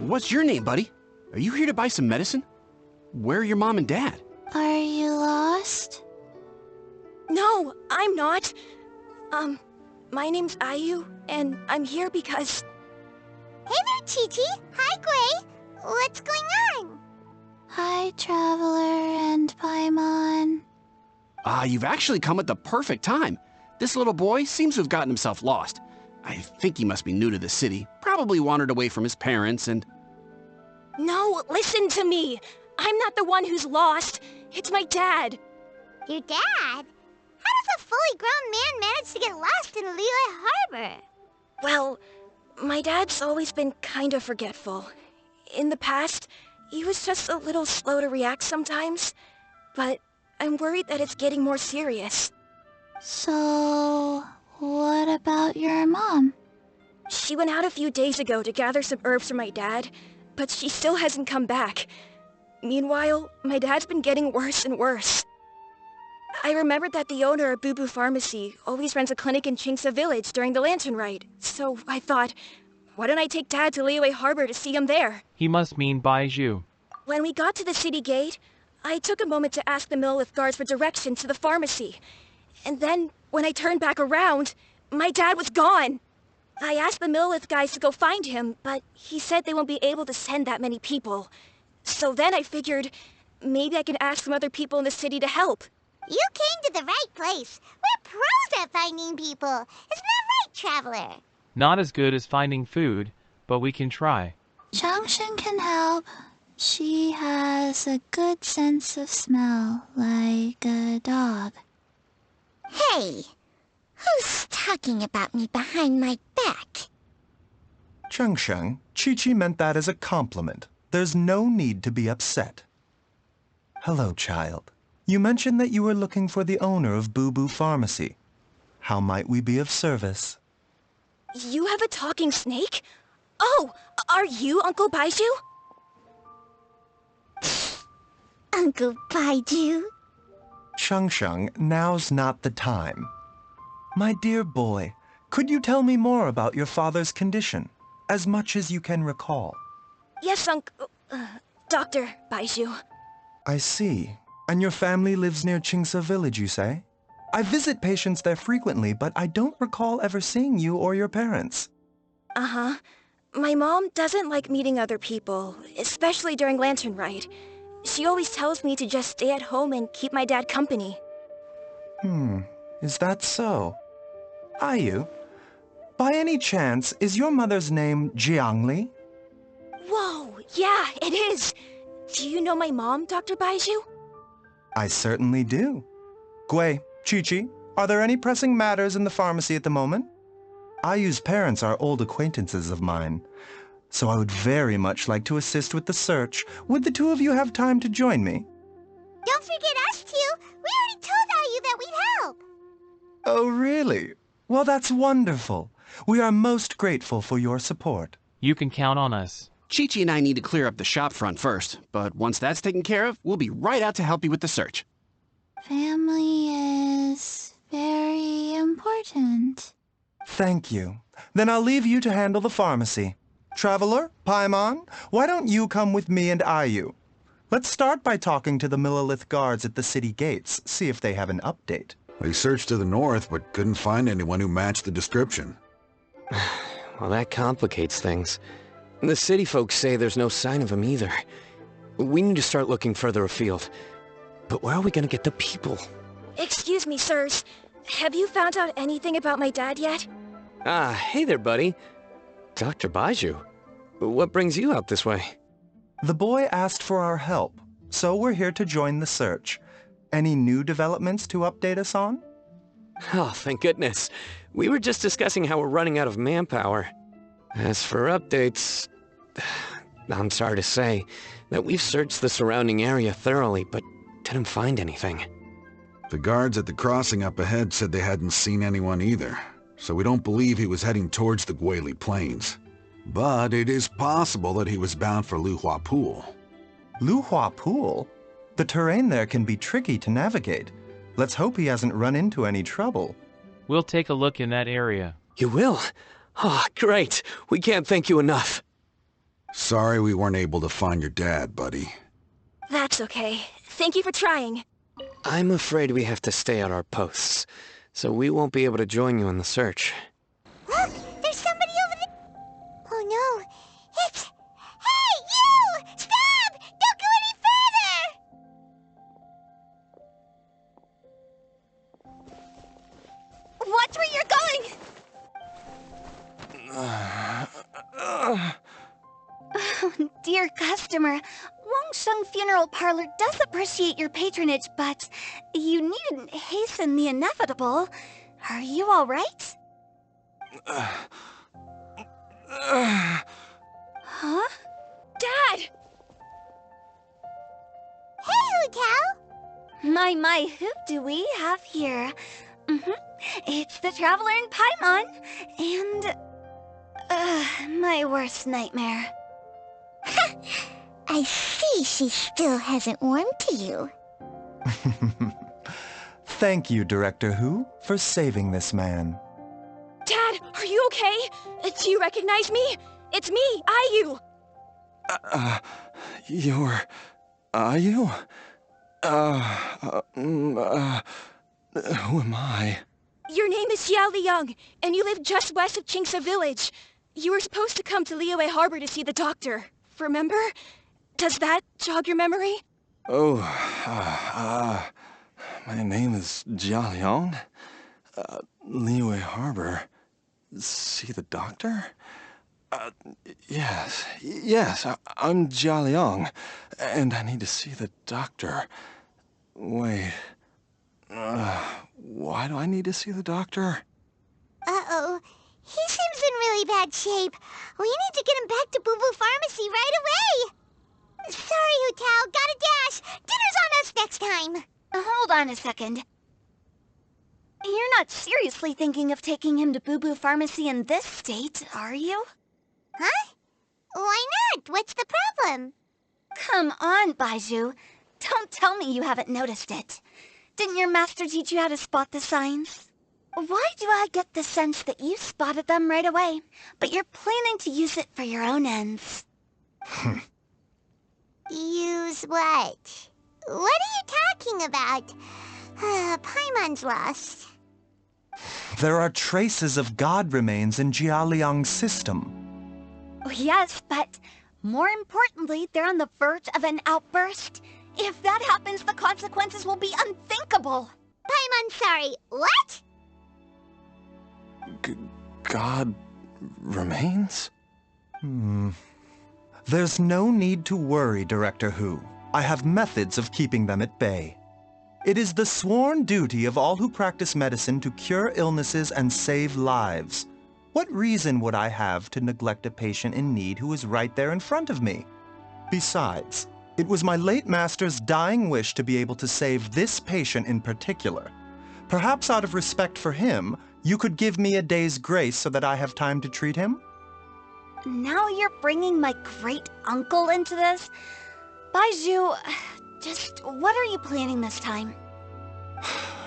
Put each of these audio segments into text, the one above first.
What's your name, buddy? Are you here to buy some medicine? Where are your mom and dad? Are you lost? No, I'm not. My name's Ayu, and I'm here because... Hey there, Chi-Chi. Hi, Gui. What's going on? Hi, Traveler and Paimon. You've actually come at the perfect time. This little boy seems to have gotten himself lost. I think he must be new to the city, probably wandered away from his parents and... No, listen to me. I'm not the one who's lost. It's my dad. Your dad? How does a fully grown man manage to get lost in Liyue Harbor? Well, my dad's always been kind of forgetful. In the past, he was just a little slow to react sometimes, but I'm worried that it's getting more serious. So, what about your mom? She went out a few days ago to gather some herbs for my dad, but she still hasn't come back. Meanwhile, my dad's been getting worse and worse. I remembered that the owner of Boo Boo Pharmacy always runs a clinic in Chingsa Village during the Lantern Rite, so I thought, why don't I take Dad to Liyue Harbor to see him there? He must mean Baizhu. When we got to the city gate, I took a moment to ask the Millith guards for directions to the pharmacy. And then, when I turned back around, my dad was gone. I asked the Millith guys to go find him, but he said they won't be able to send that many people. So then I figured, maybe I can ask some other people in the city to help. You came to the right place. We're pros at finding people. Isn't that right, Traveler? Not as good as finding food, but we can try. Changshen can help. She has a good sense of smell, like a dog. Hey, who's talking about me behind my back? Changshen, Chi-Chi meant that as a compliment. There's no need to be upset. Hello, child. You mentioned that you were looking for the owner of Boo Boo Pharmacy. How might we be of service? You have a talking snake? Oh, are you Uncle Baizhu? Uncle Baizhu? Changshen, now's not the time. My dear boy, could you tell me more about your father's condition, as much as you can recall? Yes, Dr. Baizhu. I see. And your family lives near Chingsa Village, you say? I visit patients there frequently, but I don't recall ever seeing you or your parents. Uh-huh. My mom doesn't like meeting other people, especially during Lantern Rite. She always tells me to just stay at home and keep my dad company. Is that so? Ayu, by any chance, is your mother's name Jiangli? Whoa, yeah, it is. Do you know my mom, Dr. Baizhu? I certainly do. Gui, Chi-Chi, are there any pressing matters in the pharmacy at the moment? Ayu's parents are old acquaintances of mine, so I would very much like to assist with the search. Would the two of you have time to join me? Don't forget us two. We already told Ayu that we'd help. Oh, really? Well, that's wonderful. We are most grateful for your support. You can count on us. Chi-Chi and I need to clear up the shop front first, but once that's taken care of, we'll be right out to help you with the search. Family is very important. Thank you. Then I'll leave you to handle the pharmacy. Traveler, Paimon, why don't you come with me and Ayu? Let's start by talking to the Millith guards at the city gates, see if they have an update. They searched to the north, but couldn't find anyone who matched the description. Well, that complicates things. The city folks say there's no sign of him either. We need to start looking further afield. But where are we gonna get the people? Excuse me, sirs. Have you found out anything about my dad yet? Hey there, buddy. Dr. Baizhu. What brings you out this way? The boy asked for our help, so we're here to join the search. Any new developments to update us on? Oh, thank goodness. We were just discussing how we're running out of manpower. As for updates, I'm sorry to say that we've searched the surrounding area thoroughly, but didn't find anything. The guards at the crossing up ahead said they hadn't seen anyone either, so we don't believe he was heading towards the Guili Plains. But it is possible that he was bound for Luhua Pool. Luhua Pool? The terrain there can be tricky to navigate. Let's hope he hasn't run into any trouble. We'll take a look in that area. You will? Oh, great. We can't thank you enough. Sorry we weren't able to find your dad, buddy. That's okay. Thank you for trying. I'm afraid we have to stay at our posts, so we won't be able to join you in the search. Look! There's somebody over there! Oh no! It's... Hey, you! Stop! Don't go any further! Watch where you're going! Dear customer, Wangsheng Funeral Parlor does appreciate your patronage, but you needn't hasten the inevitable. Are you all right? Huh? Dad! Hey, Hu Tao! My, who do we have here? It's the Traveler in Paimon, and... my worst nightmare. I see she still hasn't warmed to you. Thank you, Director Hu, for saving this man. Dad, are you okay? Do you recognize me? It's me, Ayu! Are you? Who am I? Your name is Xiao Liang, and you live just west of Qingse Village. You were supposed to come to Liyue Harbor to see the doctor. Remember? Does that jog your memory? Oh, my name is Jia Liang. Liyue Harbor. See the doctor? Yes, I'm Jia Liang, and I need to see the doctor. Wait, why do I need to see the doctor? Uh-oh. He seems in really bad shape. We need to get him back to Boo Boo Pharmacy right away. Sorry, Hu Tao. Gotta dash. Dinner's on us next time. Hold on a second. You're not seriously thinking of taking him to Boo Boo Pharmacy in this state, are you? Huh? Why not? What's the problem? Come on, Baizhu. Don't tell me you haven't noticed it. Didn't your master teach you how to spot the signs? Why do I get the sense that you spotted them right away, but you're planning to use it for your own ends? Use what? What are you talking about? Paimon's lost. There are traces of God remains in Jia Liang's system. Oh, yes, but more importantly, they're on the verge of an outburst. If that happens, the consequences will be unthinkable. Paimon, sorry. What? God remains? There's no need to worry, Director Hu. I have methods of keeping them at bay. It is the sworn duty of all who practice medicine to cure illnesses and save lives. What reason would I have to neglect a patient in need who is right there in front of me? Besides, it was my late master's dying wish to be able to save this patient in particular. Perhaps out of respect for him, you could give me a day's grace so that I have time to treat him? Now you're bringing my great-uncle into this? Baizhu, just what are you planning this time?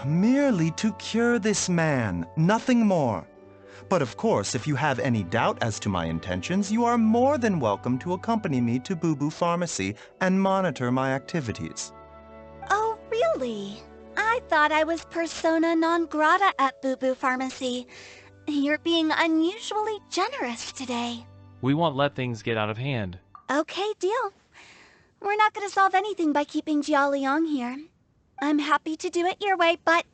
Merely to cure this man, nothing more. But of course, if you have any doubt as to my intentions, you are more than welcome to accompany me to Boo Boo Pharmacy and monitor my activities. Oh, really? I thought I was persona non grata at Boo Boo Pharmacy. You're being unusually generous today. We won't let things get out of hand. Okay, deal. We're not going to solve anything by keeping Jia Liang here. I'm happy to do it your way, but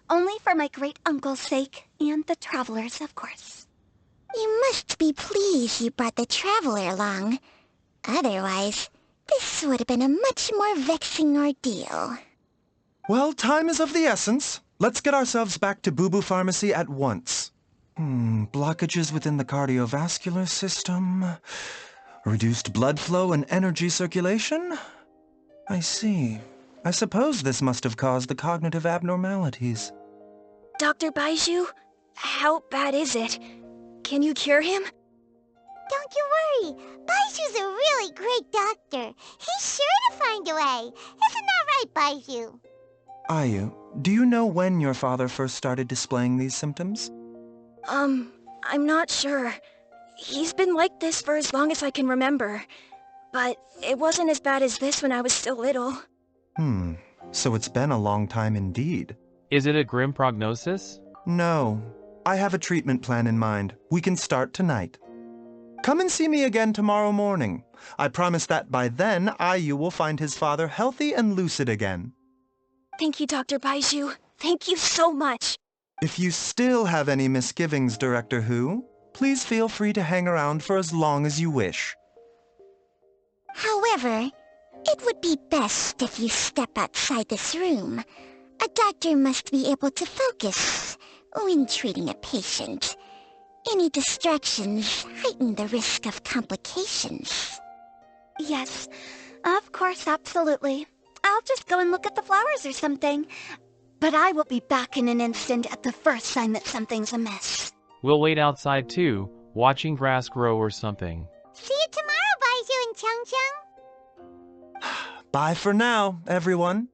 only for my great-uncle's sake, and the Traveler's, of course. You must be pleased you brought the Traveler along. Otherwise, this would have been a much more vexing ordeal. Well, time is of the essence. Let's get ourselves back to Boo Boo Pharmacy at once. Blockages within the cardiovascular system. Reduced blood flow and energy circulation? I see. I suppose this must have caused the cognitive abnormalities. Dr. Baizhu, how bad is it? Can you cure him? Don't you worry. Baizhu's a really great doctor. He's sure to find a way. Isn't that right, Baizhu? Ayu, do you know when your father first started displaying these symptoms? I'm not sure. He's been like this for as long as I can remember. But it wasn't as bad as this when I was still little. So it's been a long time indeed. Is it a grim prognosis? No. I have a treatment plan in mind. We can start tonight. Come and see me again tomorrow morning. I promise that by then, Ayu will find his father healthy and lucid again. Thank you, Dr. Baizhu. Thank you so much. If you still have any misgivings, Director Hu, please feel free to hang around for as long as you wish. However, it would be best if you step outside this room. A doctor must be able to focus when treating a patient. Any distractions heighten the risk of complications. Yes, of course, absolutely. I'll just go and look at the flowers or something. But I will be back in an instant at the first sign that something's amiss. We'll wait outside too, watching grass grow or something. See you tomorrow, Baizhu and Chung-Chung. Bye for now, everyone.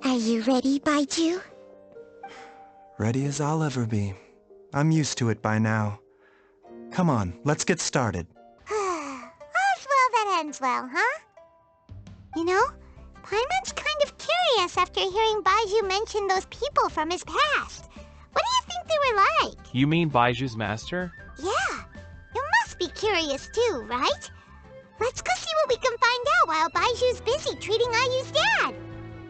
Are you ready, Baizhu? Ready as I'll ever be. I'm used to it by now. Come on, let's get started. All's well that ends well, huh? You know, Paimon's kind of curious after hearing Baizhu mention those people from his past. What do you think they were like? You mean Baiju's master? Yeah, you must be curious too, right? Let's go see what we can find out while Baiju's busy treating Ayu's dad.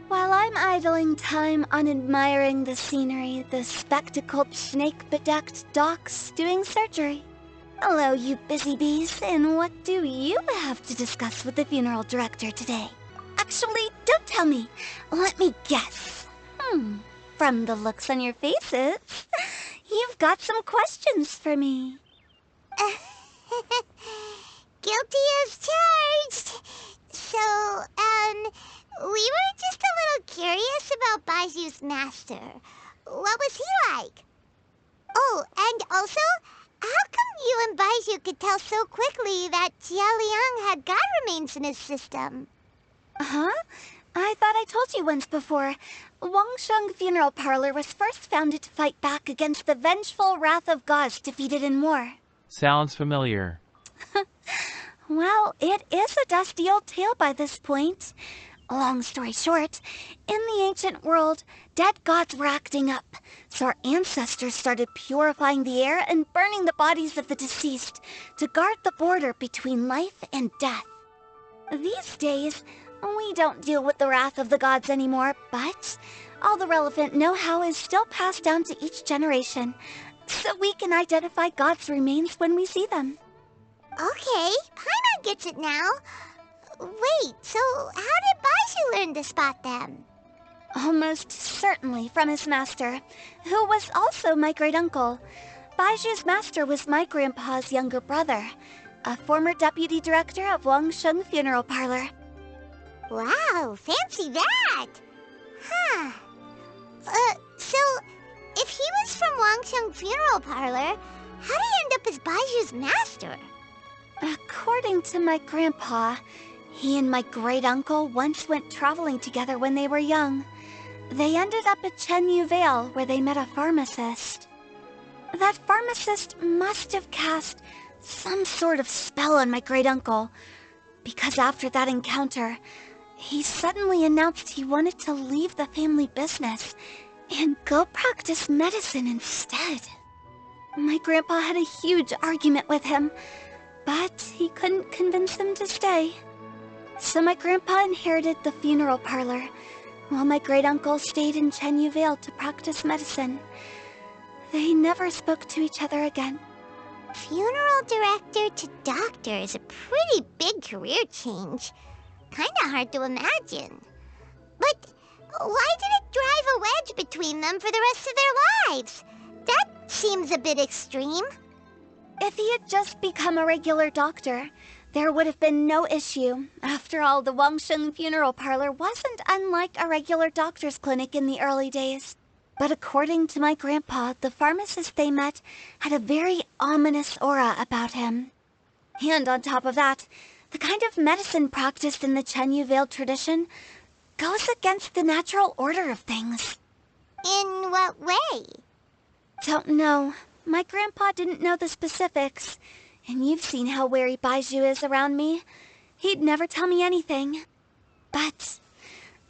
While I'm idling time on admiring the scenery, the spectacled snake-bedecked docs doing surgery. Hello, you busy bees, and what do you have to discuss with the funeral director today? Actually, don't tell me. Let me guess. From the looks on your faces, you've got some questions for me. Guilty as charged. So, we were just a little curious about Baiju's master. What was he like? Oh, and also, how come you and Baizhu could tell so quickly that Jia Liang had god remains in his system? Huh? I thought I told you once before. Wangsheng Funeral Parlor was first founded to fight back against the vengeful wrath of gods defeated in war. Sounds familiar. Well, it is a dusty old tale by this point. Long story short, in the ancient world, dead gods were acting up, so our ancestors started purifying the air and burning the bodies of the deceased to guard the border between life and death. These days, we don't deal with the wrath of the gods anymore, but all the relevant know-how is still passed down to each generation, so we can identify gods' remains when we see them. Okay, Paimon gets it now. Wait, so how did Baizhu learn to spot them? Almost certainly from his master, who was also my great-uncle. Baiju's master was my grandpa's younger brother, a former deputy director of Wangsheng Funeral Parlor. Wow, fancy that! Huh. So, if he was from Wangsheng Funeral Parlor, how did he end up as Baiju's master? According to my grandpa, he and my great-uncle once went traveling together when they were young. They ended up at Chenyu Vale, where they met a pharmacist. That pharmacist must have cast some sort of spell on my great-uncle, because after that encounter, he suddenly announced he wanted to leave the family business and go practice medicine instead. My grandpa had a huge argument with him, but he couldn't convince him to stay. So my grandpa inherited the funeral parlor, while my great-uncle stayed in Chenyu Vale to practice medicine. They never spoke to each other again. Funeral director to doctor is a pretty big career change. Kinda hard to imagine. But why did it drive a wedge between them for the rest of their lives? That seems a bit extreme. If he had just become a regular doctor, there would have been no issue. After all, the Wangsheng Funeral Parlor wasn't unlike a regular doctor's clinic in the early days. But according to my grandpa, the pharmacist they met had a very ominous aura about him. And on top of that, the kind of medicine practiced in the Chenyu Vale tradition goes against the natural order of things. In what way? Don't know. My grandpa didn't know the specifics, and you've seen how wary Baizhu is around me. He'd never tell me anything. But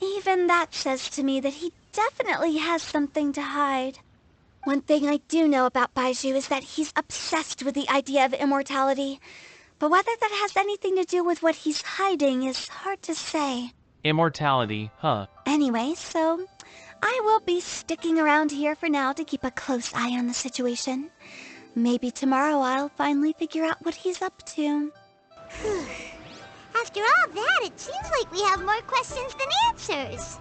even that says to me that he definitely has something to hide. One thing I do know about Baizhu is that he's obsessed with the idea of immortality. But whether that has anything to do with what he's hiding is hard to say. Immortality, huh? Anyway, so I will be sticking around here for now to keep a close eye on the situation. Maybe tomorrow I'll finally figure out what he's up to. After all that, it seems like we have more questions than answers.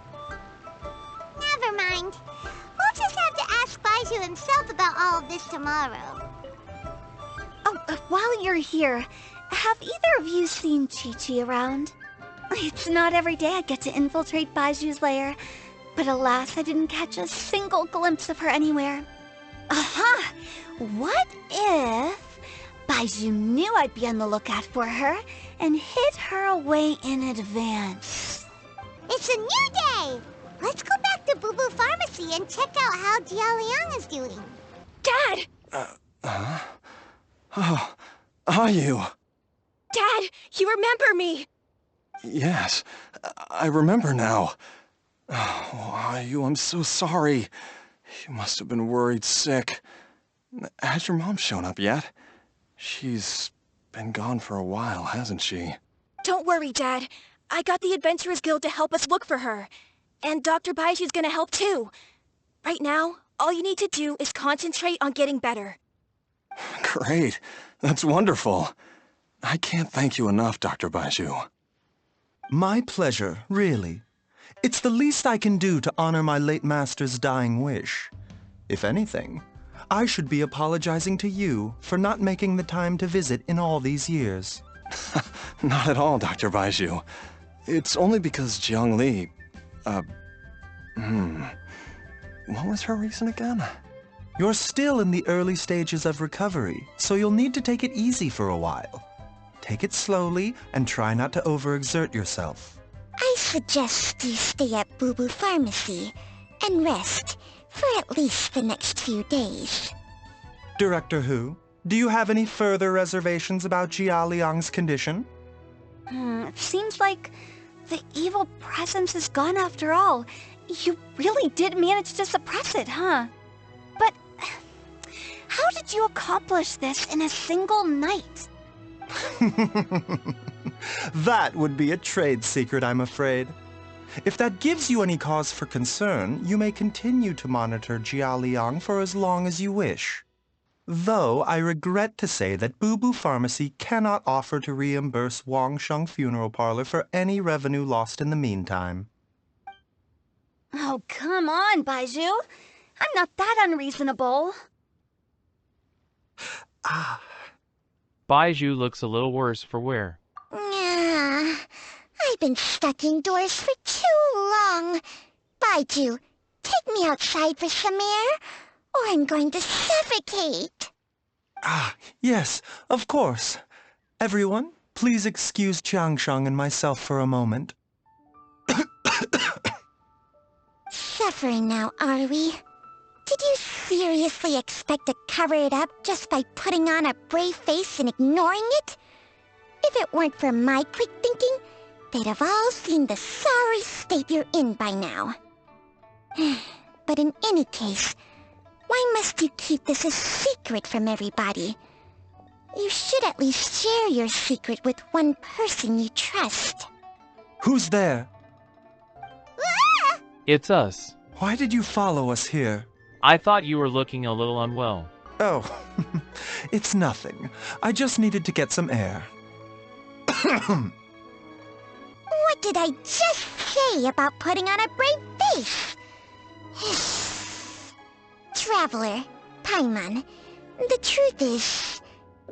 Never mind. We'll just have to ask Baizhu himself about all of this tomorrow. Oh, while you're here, have either of you seen Chi-Chi around? It's not every day I get to infiltrate Baizhu's lair, but alas, I didn't catch a single glimpse of her anywhere. Aha! What if Baizhu knew I'd be on the lookout for her and hid her away in advance? It's a new day! Let's go back to Boo Boo Pharmacy and check out how Jialiang is doing. Dad! Oh, are you? Dad, you remember me! Yes, I remember now. Oh, are you? I'm so sorry. You must have been worried sick. Has your mom shown up yet? She's been gone for a while, hasn't she? Don't worry, Dad. I got the Adventurers Guild to help us look for her. And Dr. Baizhu's gonna help too. Right now, all you need to do is concentrate on getting better. Great. That's wonderful. I can't thank you enough, Dr. Baizhu. My pleasure, really. It's the least I can do to honor my late master's dying wish. If anything, I should be apologizing to you for not making the time to visit in all these years. Not at all, Dr. Baizhu. It's only because Jiang Li... What was her reason again? You're still in the early stages of recovery, so you'll need to take it easy for a while. Take it slowly and try not to overexert yourself. I suggest you stay at Boo Boo Pharmacy and rest for at least the next few days. Director Hu, do you have any further reservations about Jia Liang's condition? It seems like the evil presence is gone after all. You really did manage to suppress it, huh? But how did you accomplish this in a single night? That would be a trade secret, I'm afraid. If that gives you any cause for concern, you may continue to monitor Jia Liang for as long as you wish. Though I regret to say that Boo Boo Pharmacy cannot offer to reimburse Wang Sheng Funeral Parlor for any revenue lost in the meantime. Oh, come on, Baizhu. I'm not that unreasonable. Baizhu looks a little worse for wear. I've been stuck indoors for too long. Baizhu, take me outside for some air, or I'm going to suffocate. Yes, of course. Everyone, please excuse Qiangsheng and myself for a moment. Suffering now, are we? Did you seriously expect to cover it up just by putting on a brave face and ignoring it? If it weren't for my quick thinking, they'd have all seen the sorry state you're in by now. But in any case, why must you keep this a secret from everybody? You should at least share your secret with one person you trust. Who's there? It's us. Why did you follow us here? I thought you were looking a little unwell. Oh, it's nothing. I just needed to get some air. What did I just say about putting on a brave face? Traveler, Paimon, the truth is,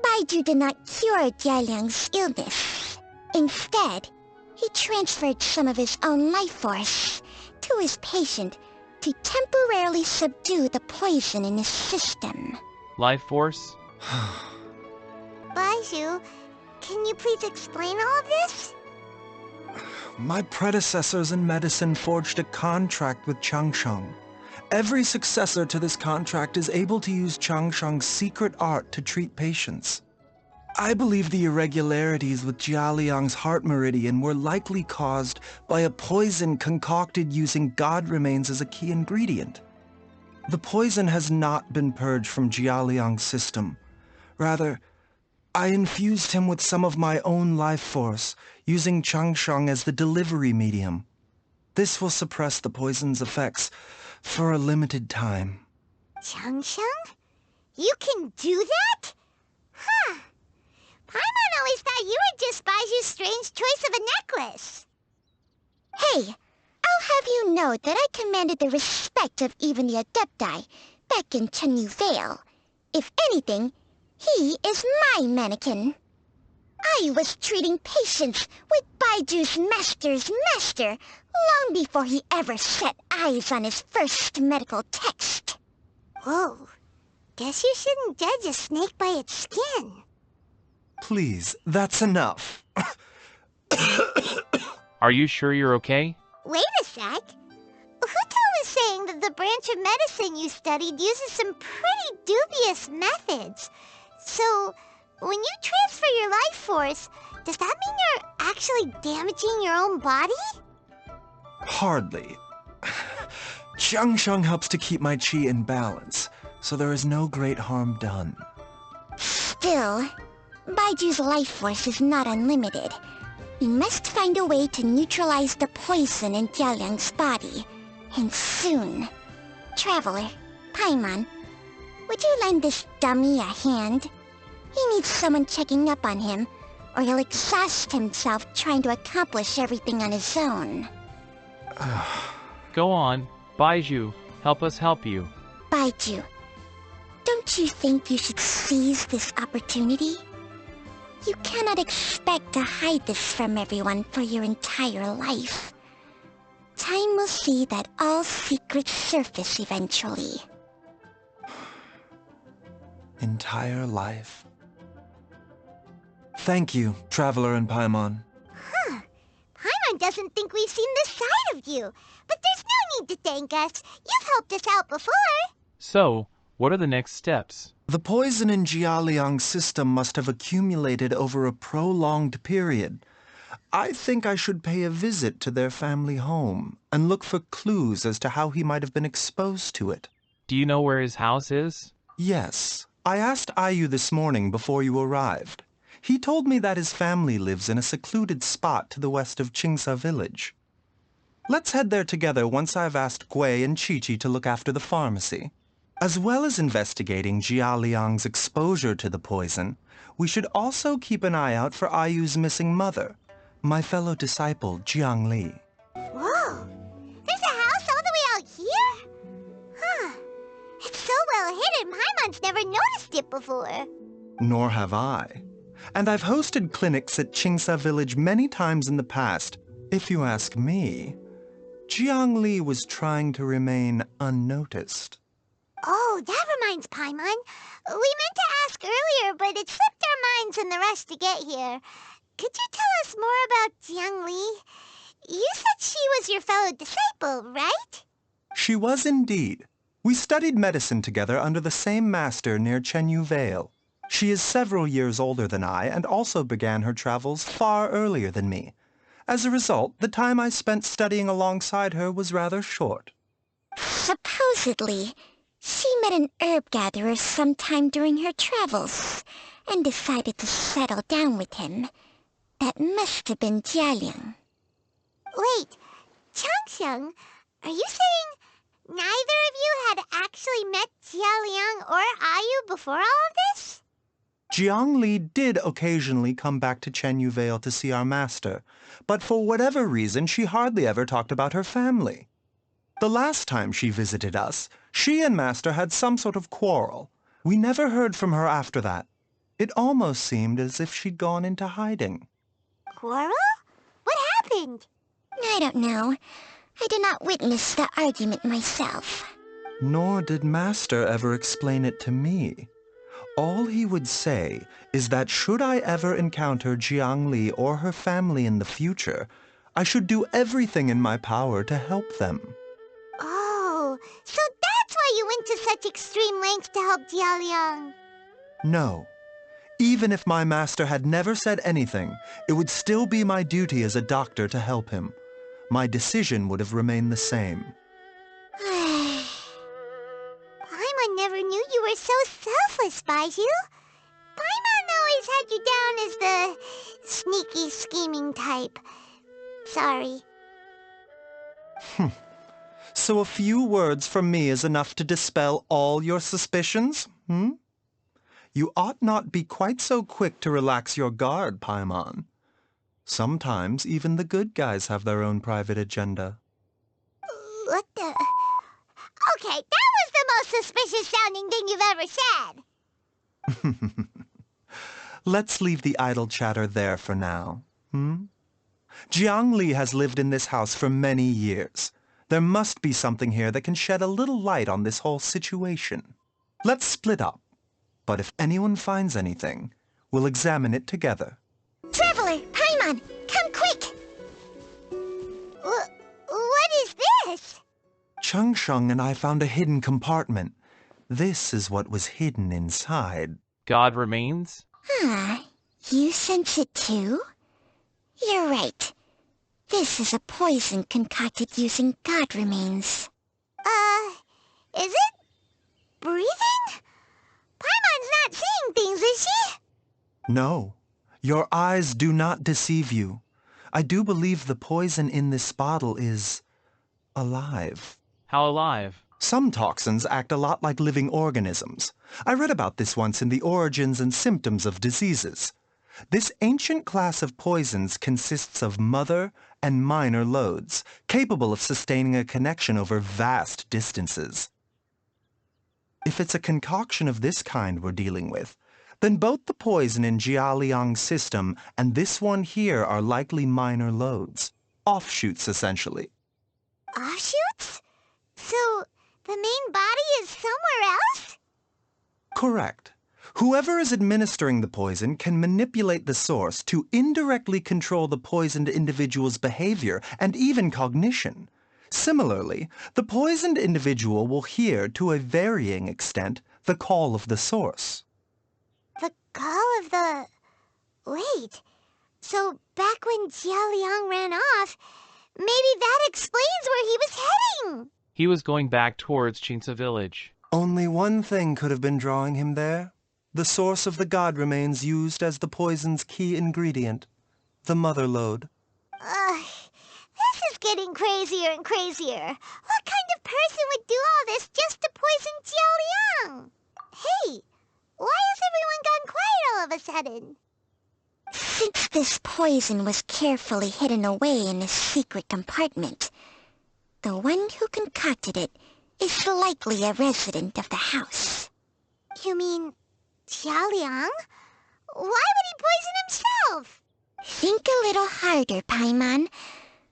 Baizhu did not cure Jialiang's illness. Instead, he transferred some of his own life force to his patient to temporarily subdue the poison in his system. Life force? Baizhu, can you please explain all of this? My predecessors in medicine forged a contract with Changsheng, Every successor to this contract is able to use Changsheng's secret art to treat patients. I believe the irregularities with Jialiang's heart meridian were likely caused by a poison concocted using god remains as a key ingredient. The poison has not been purged from Jialiang's system. Rather, I infused him with some of my own life force, using Changsheng as the delivery medium. This will suppress the poison's effects for a limited time. Changsheng? You can do that? Huh. Paimon always thought you were just Baizhu's strange choice of a necklace. Hey, I'll have you know that I commanded the respect of even the Adepti back in Chenyu Vale. If anything, he is my mannequin. I was treating patients with Baiju's master's master long before he ever set eyes on his first medical text. Whoa. Guess you shouldn't judge a snake by its skin. Please, that's enough. Are you sure you're okay? Wait a sec. Huto was saying that the branch of medicine you studied uses some pretty dubious methods. So, when you transfer your life force, does that mean you're actually damaging your own body? Hardly. Changsheng helps to keep my chi in balance, so there is no great harm done. Still, Baiju's life force is not unlimited. We must find a way to neutralize the poison in Jialiang's body. And soon. Traveler, Paimon, would you lend this dummy a hand? He needs someone checking up on him, or he'll exhaust himself trying to accomplish everything on his own. Go on, Baizhu, help us help you. Baizhu, don't you think you should seize this opportunity? You cannot expect to hide this from everyone for your entire life. Time will see that all secrets surface eventually. Entire life. Thank you, Traveler and Paimon. Huh. Paimon doesn't think we've seen this side of you. But there's no need to thank us. You've helped us out before. So, what are the next steps? The poison in Jialiang's system must have accumulated over a prolonged period. I think I should pay a visit to their family home and look for clues as to how he might have been exposed to it. Do you know where his house is? Yes. I asked Ayu this morning before you arrived. He told me that his family lives in a secluded spot to the west of Qingsa village. Let's head there together once I've asked Gui and Chi-Chi to look after the pharmacy. As well as investigating Jialiang's exposure to the poison, we should also keep an eye out for Ayu's missing mother, my fellow disciple, Jiangli. Whoa! There's a house all the way out here? Huh. It's so well hidden, Paimon's never noticed it before. Nor have I. And I've hosted clinics at Qingsa village many times in the past. If you ask me, Jiangli was trying to remain unnoticed. Oh, that reminds Paimon. We meant to ask earlier, but it slipped our minds in the rush to get here. Could you tell us more about Jiangli? You said she was your fellow disciple, right? She was indeed. We studied medicine together under the same master near Chenyu Vale. She is several years older than I and also began her travels far earlier than me. As a result, the time I spent studying alongside her was rather short. Supposedly, she met an herb gatherer sometime during her travels and decided to settle down with him. That must have been Jialiang. Wait, Changsheng, are you saying neither of you had actually met Jialiang or Ayu before all of this? Jiangli did occasionally come back to Chenyu Vale to see our master, but for whatever reason she hardly ever talked about her family. The last time she visited us, she and Master had some sort of quarrel. We never heard from her after that. It almost seemed as if she'd gone into hiding. Quarrel? What happened? I don't know. I did not witness the argument myself. Nor did Master ever explain it to me. All he would say is that should I ever encounter Jiangli or her family in the future, I should do everything in my power to help them. Oh, so such extreme lengths to help Jialiang. No. Even if my master had never said anything, it would still be my duty as a doctor to help him. My decision would have remained the same. Paimon never knew you were so selfless, Baizhu. Paimon always had you down as the sneaky, scheming type. Sorry. So a few words from me is enough to dispel all your suspicions, You ought not be quite so quick to relax your guard, Paimon. Sometimes even the good guys have their own private agenda. What the... Okay, that was the most suspicious-sounding thing you've ever said. Let's leave the idle chatter there for now, Jiang Li has lived in this house for many years. There must be something here that can shed a little light on this whole situation. Let's split up. But if anyone finds anything, we'll examine it together. Traveler, Paimon, come quick! What is this? Chung Sheng and I found a hidden compartment. This is what was hidden inside. God remains? You sense it too? You're right. This is a poison concocted using god remains. Is it breathing? Paimon's not seeing things, is she? No, your eyes do not deceive you. I do believe the poison in this bottle is alive. How alive? Some toxins act a lot like living organisms. I read about this once in the Origins and Symptoms of Diseases. This ancient class of poisons consists of mother and minor loads, capable of sustaining a connection over vast distances. If it's a concoction of this kind we're dealing with, then both the poison in Jialiang's system and this one here are likely minor loads. Offshoots, essentially. Offshoots? So, the main body is somewhere else? Correct. Whoever is administering the poison can manipulate the source to indirectly control the poisoned individual's behavior and even cognition. Similarly, the poisoned individual will hear, to a varying extent, the call of the source. The call of the... Wait. So, back when Jialiang ran off, maybe that explains where he was heading! He was going back towards Chinsa village. Only one thing could have been drawing him there. The source of the god remains used as the poison's key ingredient, the mother lode. This is getting crazier and crazier. What kind of person would do all this just to poison Jialiang? Hey, why has everyone gone quiet all of a sudden? Since this poison was carefully hidden away in this secret compartment, the one who concocted it is likely a resident of the house. You mean Jialiang? Why would he poison himself? Think a little harder, Paimon.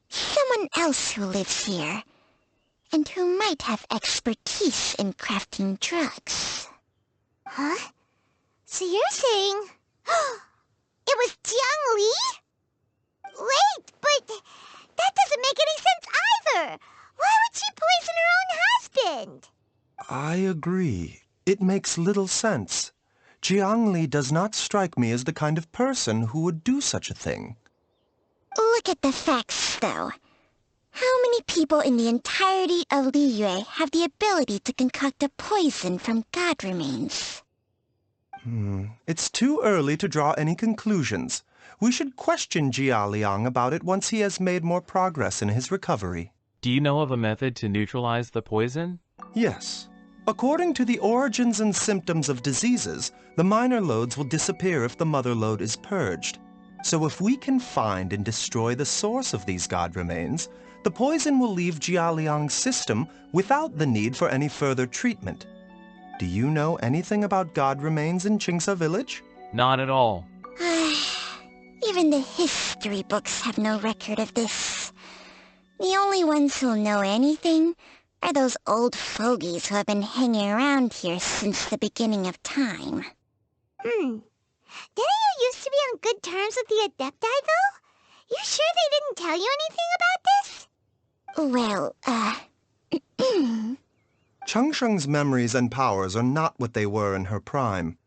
Someone else who lives here, and who might have expertise in crafting drugs. Huh? So you're saying... it was Jiang Li? Wait, but that doesn't make any sense either! Why would she poison her own husband? I agree. It makes little sense. Jiang Li does not strike me as the kind of person who would do such a thing. Look at the facts, though. How many people in the entirety of Liyue have the ability to concoct a poison from god remains? It's too early to draw any conclusions. We should question Jia Liang about it once he has made more progress in his recovery. Do you know of a method to neutralize the poison? Yes. According to the Origins and Symptoms of Diseases, the minor loads will disappear if the mother lode is purged. So if we can find and destroy the source of these god remains, the poison will leave Jialiang's system without the need for any further treatment. Do you know anything about god remains in Qingsa village? Not at all. Even the history books have no record of this. The only ones who'll know anything are those old fogies who have been hanging around here since the beginning of time. Didn't you used to be on good terms with the Adepti, though? You sure they didn't tell you anything about this? Well, Changsheng's memories and powers are not what they were in her prime.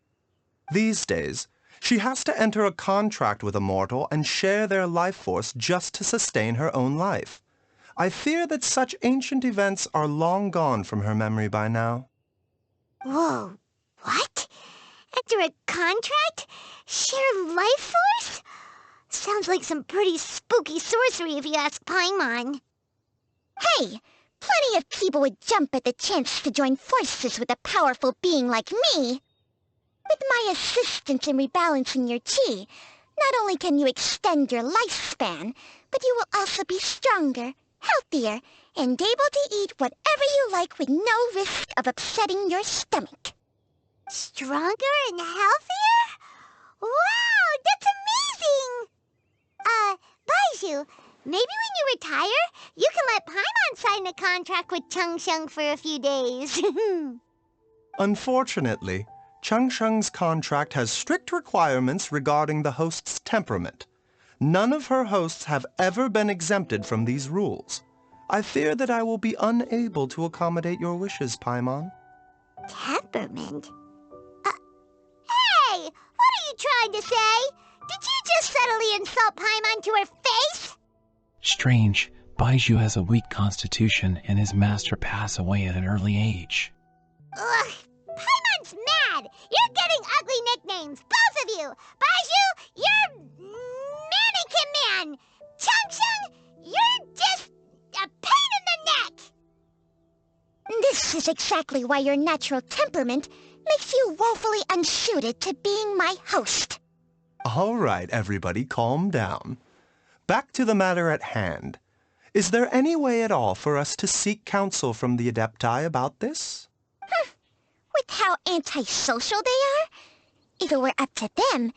These days, she has to enter a contract with a mortal and share their life force just to sustain her own life. I fear that such ancient events are long gone from her memory by now. Whoa, what? Enter a contract? Share life force? Sounds like some pretty spooky sorcery if you ask Paimon. Hey, plenty of people would jump at the chance to join forces with a powerful being like me. With my assistance in rebalancing your chi, not only can you extend your lifespan, but you will also be stronger, healthier, and able to eat whatever you like with no risk of upsetting your stomach. Stronger and healthier? Wow, that's amazing! Baizhu, maybe when you retire, you can let Paimon sign a contract with Changsheng for a few days. Unfortunately, Changsheng's contract has strict requirements regarding the host's temperament. None of her hosts have ever been exempted from these rules. I fear that I will be unable to accommodate your wishes, Paimon. Temperament? Hey! What are you trying to say? Did you just subtly insult Paimon to her face? Strange. Baizhu has a weak constitution and his master passed away at an early age. Ugh! Paimon's mad! You're getting ugly nicknames, both of you! Baizhu, you're Mannequin Man! Changsheng, you're just a pain in the neck! This is exactly why your natural temperament makes you woefully unsuited to being my host. All right, everybody, calm down. Back to the matter at hand. Is there any way at all for us to seek counsel from the Adepti about this? With how antisocial they are, if it were up to them,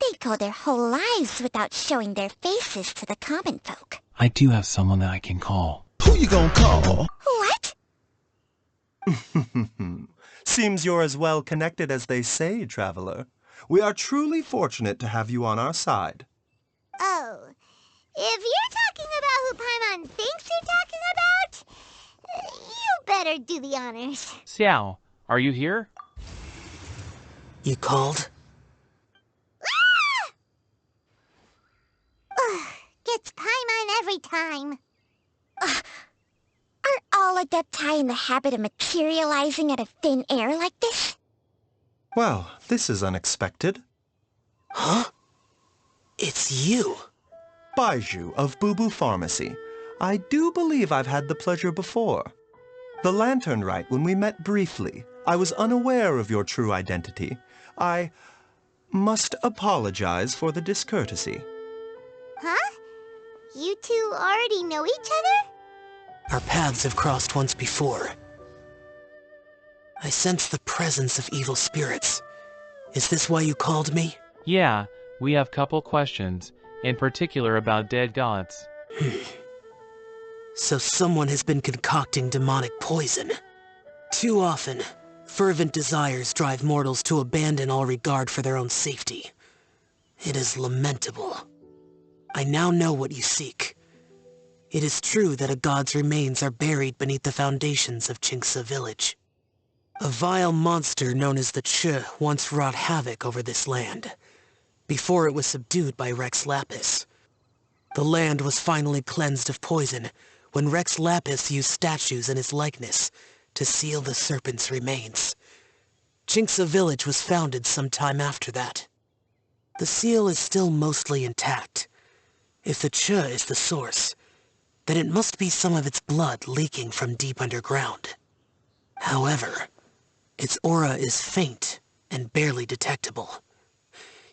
they'd go their whole lives without showing their faces to the common folk. I do have someone that I can call. Who you gonna call? What? Seems you're as well connected as they say, traveler. We are truly fortunate to have you on our side. Oh, if you're talking about who Paimon thinks you're talking about, you better do the honors. Xiao, are you here? You called? Ugh, gets Paimon every time. Are all Adepti in the habit of materializing out of thin air like this? Well, this is unexpected. Huh? It's you. Baizhu of Boo Boo Pharmacy. I do believe I've had the pleasure before. The Lantern Rite, when we met briefly, I was unaware of your true identity. I must apologize for the discourtesy. Huh? You two already know each other? Our paths have crossed once before. I sense the presence of evil spirits. Is this why you called me? Yeah, we have couple questions, in particular about dead gods. So someone has been concocting demonic poison. Too often, fervent desires drive mortals to abandon all regard for their own safety. It is lamentable. I now know what you seek. It is true that a god's remains are buried beneath the foundations of Qingce village. A vile monster known as the Che once wrought havoc over this land, before it was subdued by Rex Lapis. The land was finally cleansed of poison when Rex Lapis used statues in his likeness to seal the serpent's remains. Qingce village was founded some time after that. The seal is still mostly intact. If the Che is the source, then it must be some of its blood leaking from deep underground. However, its aura is faint and barely detectable.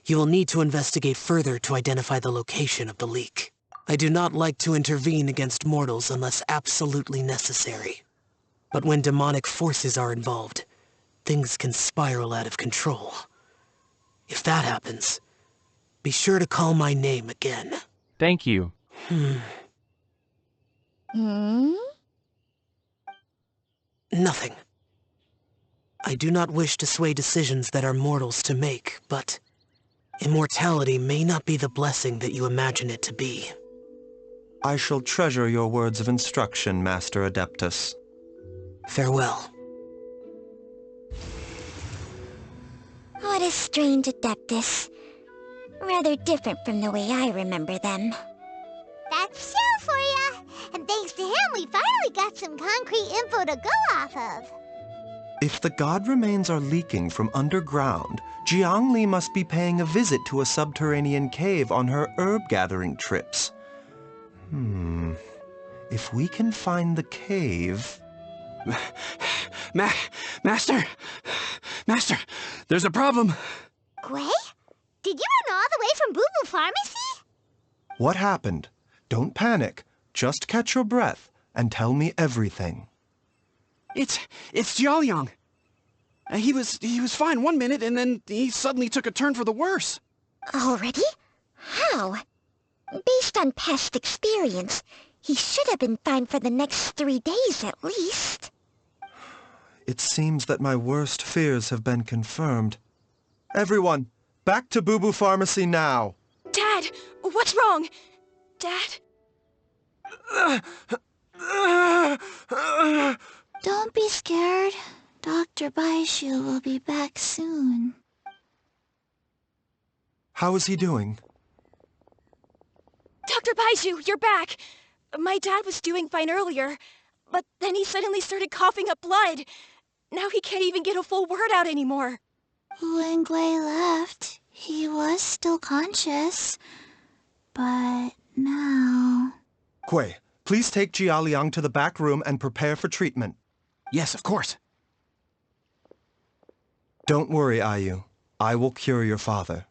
You will need to investigate further to identify the location of the leak. I do not like to intervene against mortals unless absolutely necessary. But when demonic forces are involved, things can spiral out of control. If that happens, be sure to call my name again. Thank you. Nothing. I do not wish to sway decisions that are mortals to make, but immortality may not be the blessing that you imagine it to be. I shall treasure your words of instruction, Master Adeptus. Farewell. a strange adeptus. Rather different from the way I remember them. That's Shell for ya! And thanks to him, we finally got some concrete info to go off of. If the god remains are leaking from underground, Jiangli must be paying a visit to a subterranean cave on her herb-gathering trips. If we can find the cave... Master! Master, there's a problem. Gwei? Did you run all the way from Boo Boo Pharmacy? What happened? Don't panic. Just catch your breath and tell me everything. It's Jiaoliang. He was fine one minute, and then he suddenly took a turn for the worse. Already? How? Based on past experience, he should have been fine for the next 3 days at least. It seems that my worst fears have been confirmed. Everyone, back to Boo Boo Pharmacy now! Dad, what's wrong? Dad? Don't be scared. Dr. Baizhu will be back soon. How is he doing? Dr. Baizhu, you're back! My dad was doing fine earlier, but then he suddenly started coughing up blood. Now he can't even get a full word out anymore. When Gwei left, he was still conscious. But now... Gwei, please take Jiaoliang to the back room and prepare for treatment. Yes, of course. Don't worry, Ayu. I will cure your father.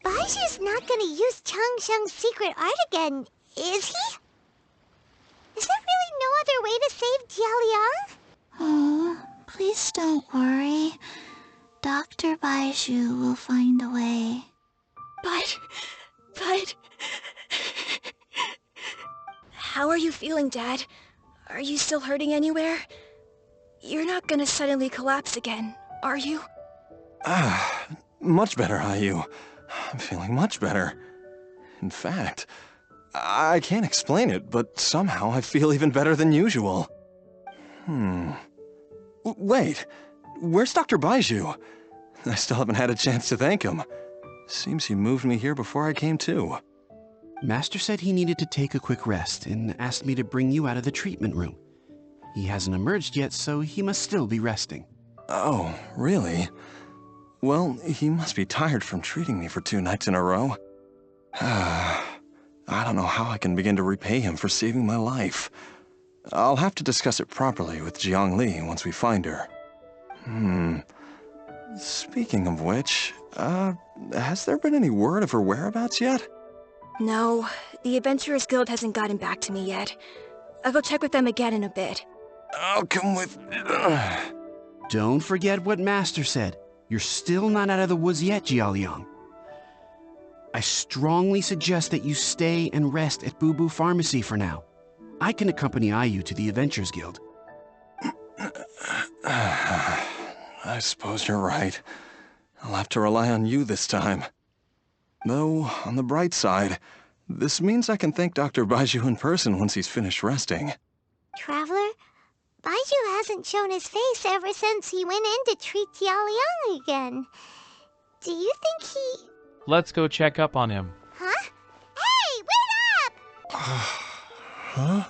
Baizhu's not gonna use Changsheng's secret art again, is he? Is there really no other way to save Jiaoliang? Oh, please don't worry. Dr. Baizhu will find a way. But... How are you feeling, Dad? Are you still hurting anywhere? You're not gonna suddenly collapse again, are you? Much better, Ayu. I'm feeling much better. In fact, I can't explain it, but somehow I feel even better than usual. Wait, where's Dr. Baizhu? I still haven't had a chance to thank him. Seems he moved me here before I came to. Master said he needed to take a quick rest and asked me to bring you out of the treatment room. He hasn't emerged yet, so he must still be resting. Oh, really? Well, he must be tired from treating me for 2 nights in a row. I don't know how I can begin to repay him for saving my life. I'll have to discuss it properly with Jiangli once we find her. Speaking of which, has there been any word of her whereabouts yet? No, the Adventurers Guild hasn't gotten back to me yet. I'll go check with them again in a bit. I'll come with... Don't forget what Master said. You're still not out of the woods yet, Jiaoliang. I strongly suggest that you stay and rest at Boo Boo Pharmacy for now. I can accompany Ayu to the Adventurers Guild. I suppose you're right. I'll have to rely on you this time. Though, on the bright side, this means I can thank Dr. Baizhu in person once he's finished resting. Traveler, Baizhu hasn't shown his face ever since he went in to treat Jiaoliang again. Do you think he... Let's go check up on him. Huh? Hey, wait up! Huh?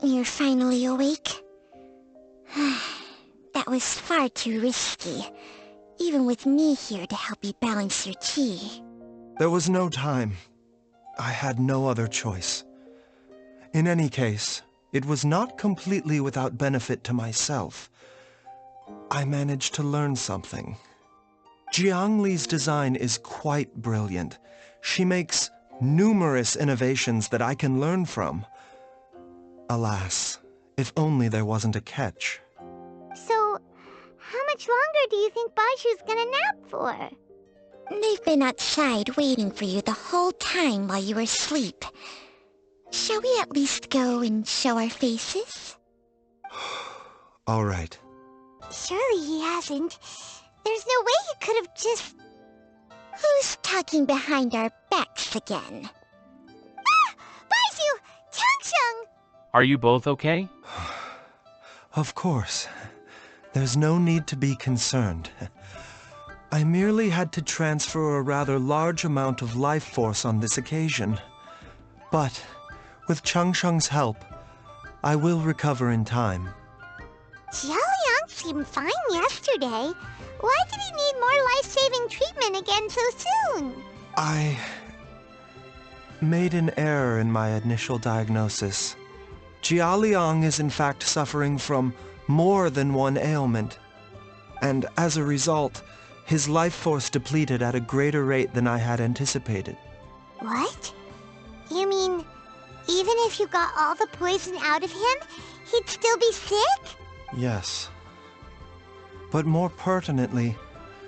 You're finally awake? That was far too risky, even with me here to help you balance your chi. There was no time. I had no other choice. In any case, it was not completely without benefit to myself. I managed to learn something. Jiangli's design is quite brilliant. She makes numerous innovations that I can learn from. Alas, if only there wasn't a catch. So, how much longer do you think Baizhu's gonna nap for? They've been outside waiting for you the whole time while you were asleep. Shall we at least go and show our faces? All right. Surely he hasn't. There's no way he could have just... Who's talking behind our backs again? Ah! Baizhu! Changsheng! Are you both okay? Of course. There's no need to be concerned. I merely had to transfer a rather large amount of life force on this occasion. But, with Changsheng's help, I will recover in time. Jiaoliang seemed fine yesterday. Why did he need more life-saving treatment again so soon? I made an error in my initial diagnosis. Jiaoliang is in fact suffering from more than one ailment, and as a result, his life force depleted at a greater rate than I had anticipated. What? You mean, even if you got all the poison out of him, he'd still be sick? Yes. But more pertinently,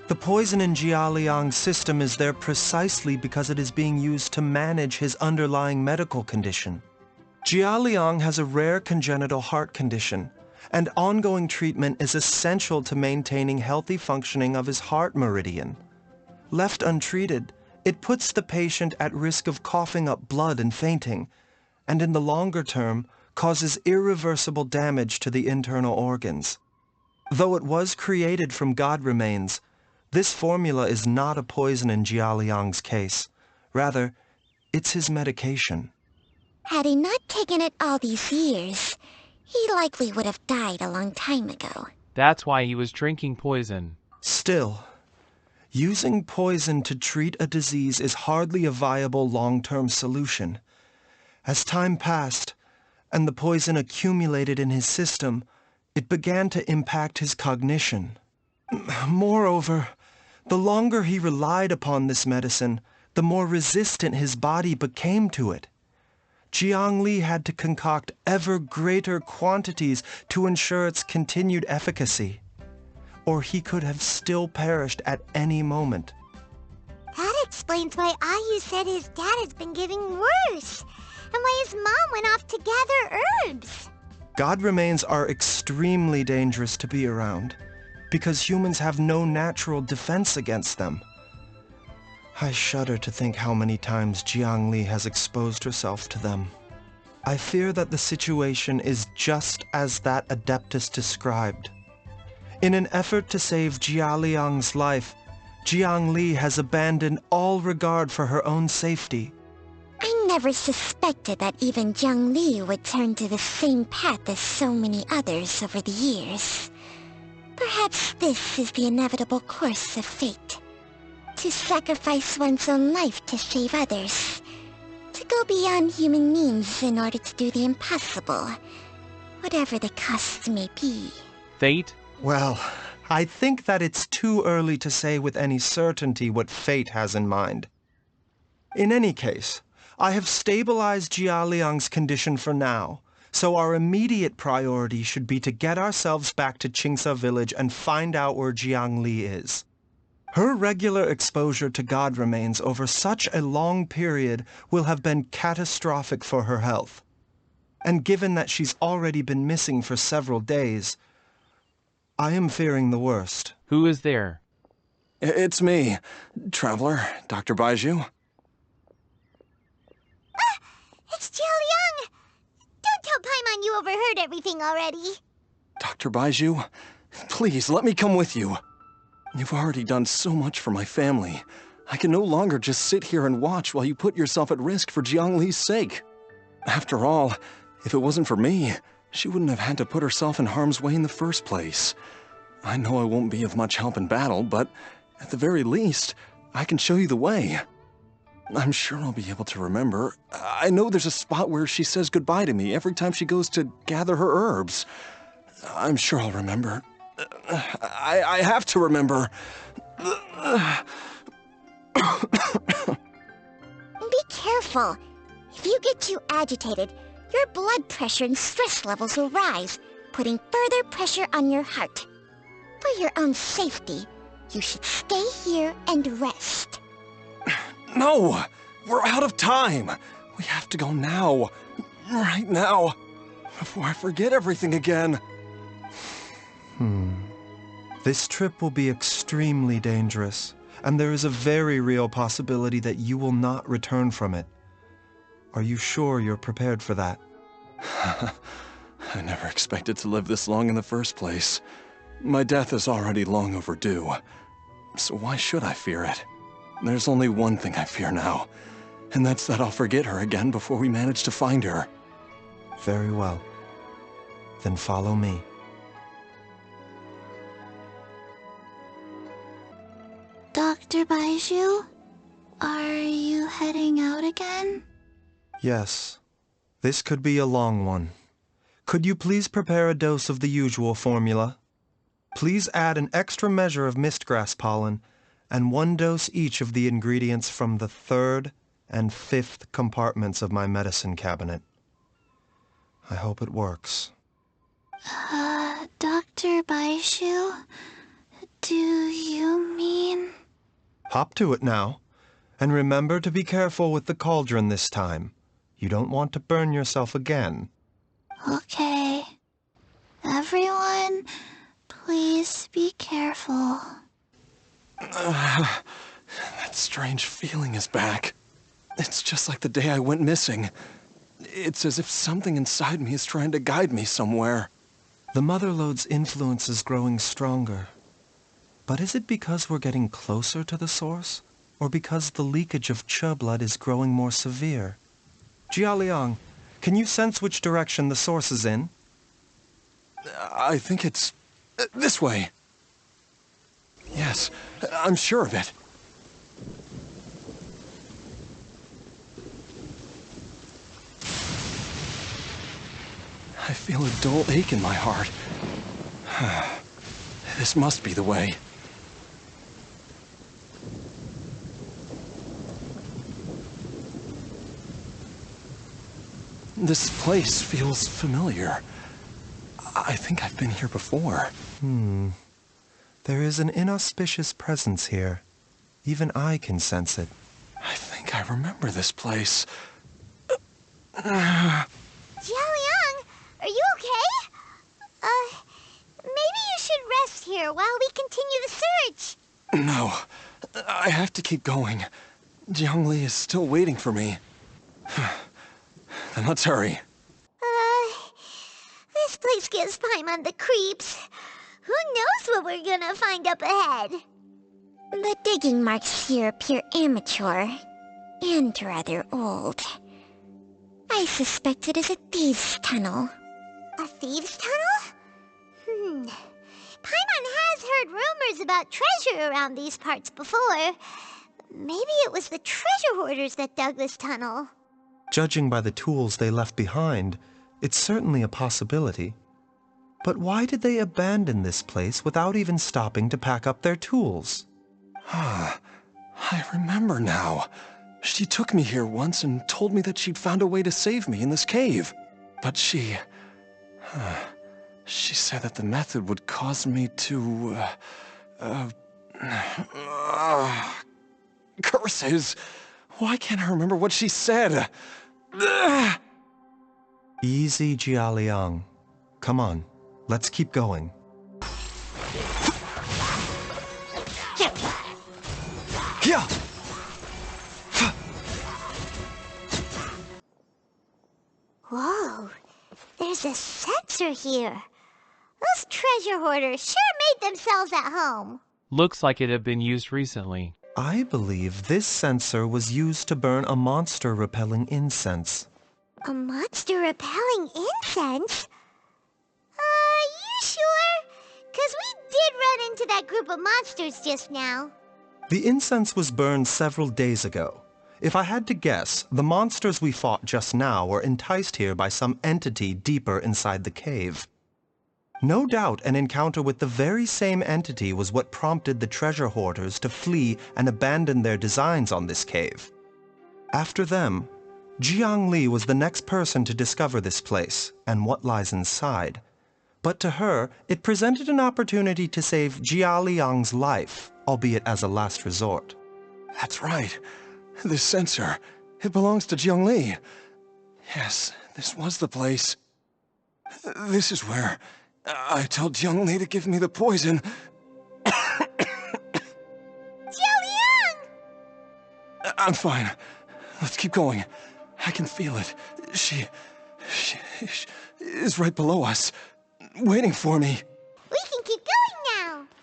the poison in Jiaoliang's system is there precisely because it is being used to manage his underlying medical condition. Jiaoliang has a rare congenital heart condition, and ongoing treatment is essential to maintaining healthy functioning of his heart meridian. Left untreated, it puts the patient at risk of coughing up blood and fainting, and in the longer term, causes irreversible damage to the internal organs. Though it was created from god remains, this formula is not a poison in Jiaoliang's case. Rather, it's his medication. Had he not taken it all these years, he likely would have died a long time ago. That's why he was drinking poison. Still, using poison to treat a disease is hardly a viable long-term solution. As time passed, and the poison accumulated in his system, it began to impact his cognition. Moreover, the longer he relied upon this medicine, the more resistant his body became to it. Jiang Li had to concoct ever greater quantities to ensure its continued efficacy, or he could have still perished at any moment. That explains why Ayu said his dad has been getting worse, and why his mom went off to gather herbs. God remains are extremely dangerous to be around, because humans have no natural defense against them. I shudder to think how many times Jiang Li has exposed herself to them. I fear that the situation is just as that Adeptus described. In an effort to save Jiaoliang's life, Jiang Li has abandoned all regard for her own safety. I never suspected that even Jiang Li would turn to the same path as so many others over the years. Perhaps this is the inevitable course of fate. To sacrifice one's own life to save others. To go beyond human means in order to do the impossible. Whatever the cost may be. Fate? Well, I think that it's too early to say with any certainty what fate has in mind. In any case, I have stabilized Jiaoliang's condition for now, so our immediate priority should be to get ourselves back to Qingsa village and find out where Jiang Li is. Her regular exposure to god remains over such a long period will have been catastrophic for her health. And given that she's already been missing for several days, I am fearing the worst. Who is there? It's me, Traveler, Dr. Baizhu. It's Jiaoliang! Don't tell Paimon you overheard everything already. Dr. Baizhu, please let me come with you. You've already done so much for my family. I can no longer just sit here and watch while you put yourself at risk for Jiang Li's sake. After all, if it wasn't for me, she wouldn't have had to put herself in harm's way in the first place. I know I won't be of much help in battle, but at the very least, I can show you the way. I'm sure I'll be able to remember. I know there's a spot where she says goodbye to me every time she goes to gather her herbs. I'm sure I'll remember. I have to remember. Be careful. If you get too agitated, your blood pressure and stress levels will rise, putting further pressure on your heart. For your own safety, you should stay here and rest. No! We're out of time! We have to go now. Right now. Before I forget everything again. This trip will be extremely dangerous, and there is a very real possibility that you will not return from it. Are you sure you're prepared for that? I never expected to live this long in the first place. My death is already long overdue, so why should I fear it? There's only one thing I fear now, and that's that I'll forget her again before we manage to find her. Very well. Then follow me. Dr. Baizhu, are you heading out again? Yes. This could be a long one. Could you please prepare a dose of the usual formula? Please add an extra measure of mistgrass pollen and 1 dose each of the ingredients from the 3rd and 5th compartments of my medicine cabinet. I hope it works. Dr. Baizhu, do you mean... Hop to it now. And remember to be careful with the cauldron this time. You don't want to burn yourself again. Okay. Everyone, please be careful. That strange feeling is back. It's just like the day I went missing. It's as if something inside me is trying to guide me somewhere. The Mother Lode's influence is growing stronger. But is it because we're getting closer to the source? Or because the leakage of Che blood is growing more severe? Jialiang, can you sense which direction the source is in? I think it's this way. Yes, I'm sure of it. I feel a dull ache in my heart. This must be the way. This place feels familiar. I think I've been here before. There is an inauspicious presence here. Even I can sense it. I think I remember this place. Jialiang, are you okay? Maybe you should rest here while we continue the search. No, I have to keep going. Jiangli is still waiting for me. Then let's hurry. This place gives Paimon the creeps. Who knows what we're gonna find up ahead? The digging marks here appear amateur and rather old. I suspect it is a thieves' tunnel. A thieves' tunnel? Paimon has heard rumors about treasure around these parts before. Maybe it was the treasure hoarders that dug this tunnel. Judging by the tools they left behind, it's certainly a possibility. But why did they abandon this place without even stopping to pack up their tools? I remember now. She took me here once and told me that she'd found a way to save me in this cave. But she said that the method would cause me to, curses! Why can't I remember what she said? Easy, Jialiang. Come on, let's keep going. Yeah. Whoa, there's a sensor here. Those treasure hoarders sure made themselves at home. Looks like it had been used recently. I believe this sensor was used to burn a monster-repelling incense. A monster-repelling incense? You sure? 'Cause we did run into that group of monsters just now. The incense was burned several days ago. If I had to guess, the monsters we fought just now were enticed here by some entity deeper inside the cave. No doubt an encounter with the very same entity was what prompted the treasure hoarders to flee and abandon their designs on this cave. After them, Jiang Li was the next person to discover this place and what lies inside. But to her, it presented an opportunity to save Jia Liang's life, albeit as a last resort. That's right. This sensor, it belongs to Jiang Li. Yes, this was the place. This is where I told Jiang Li to give me the poison. Jialiang! I'm fine. Let's keep going. I can feel it. She is right below us, waiting for me. We can keep going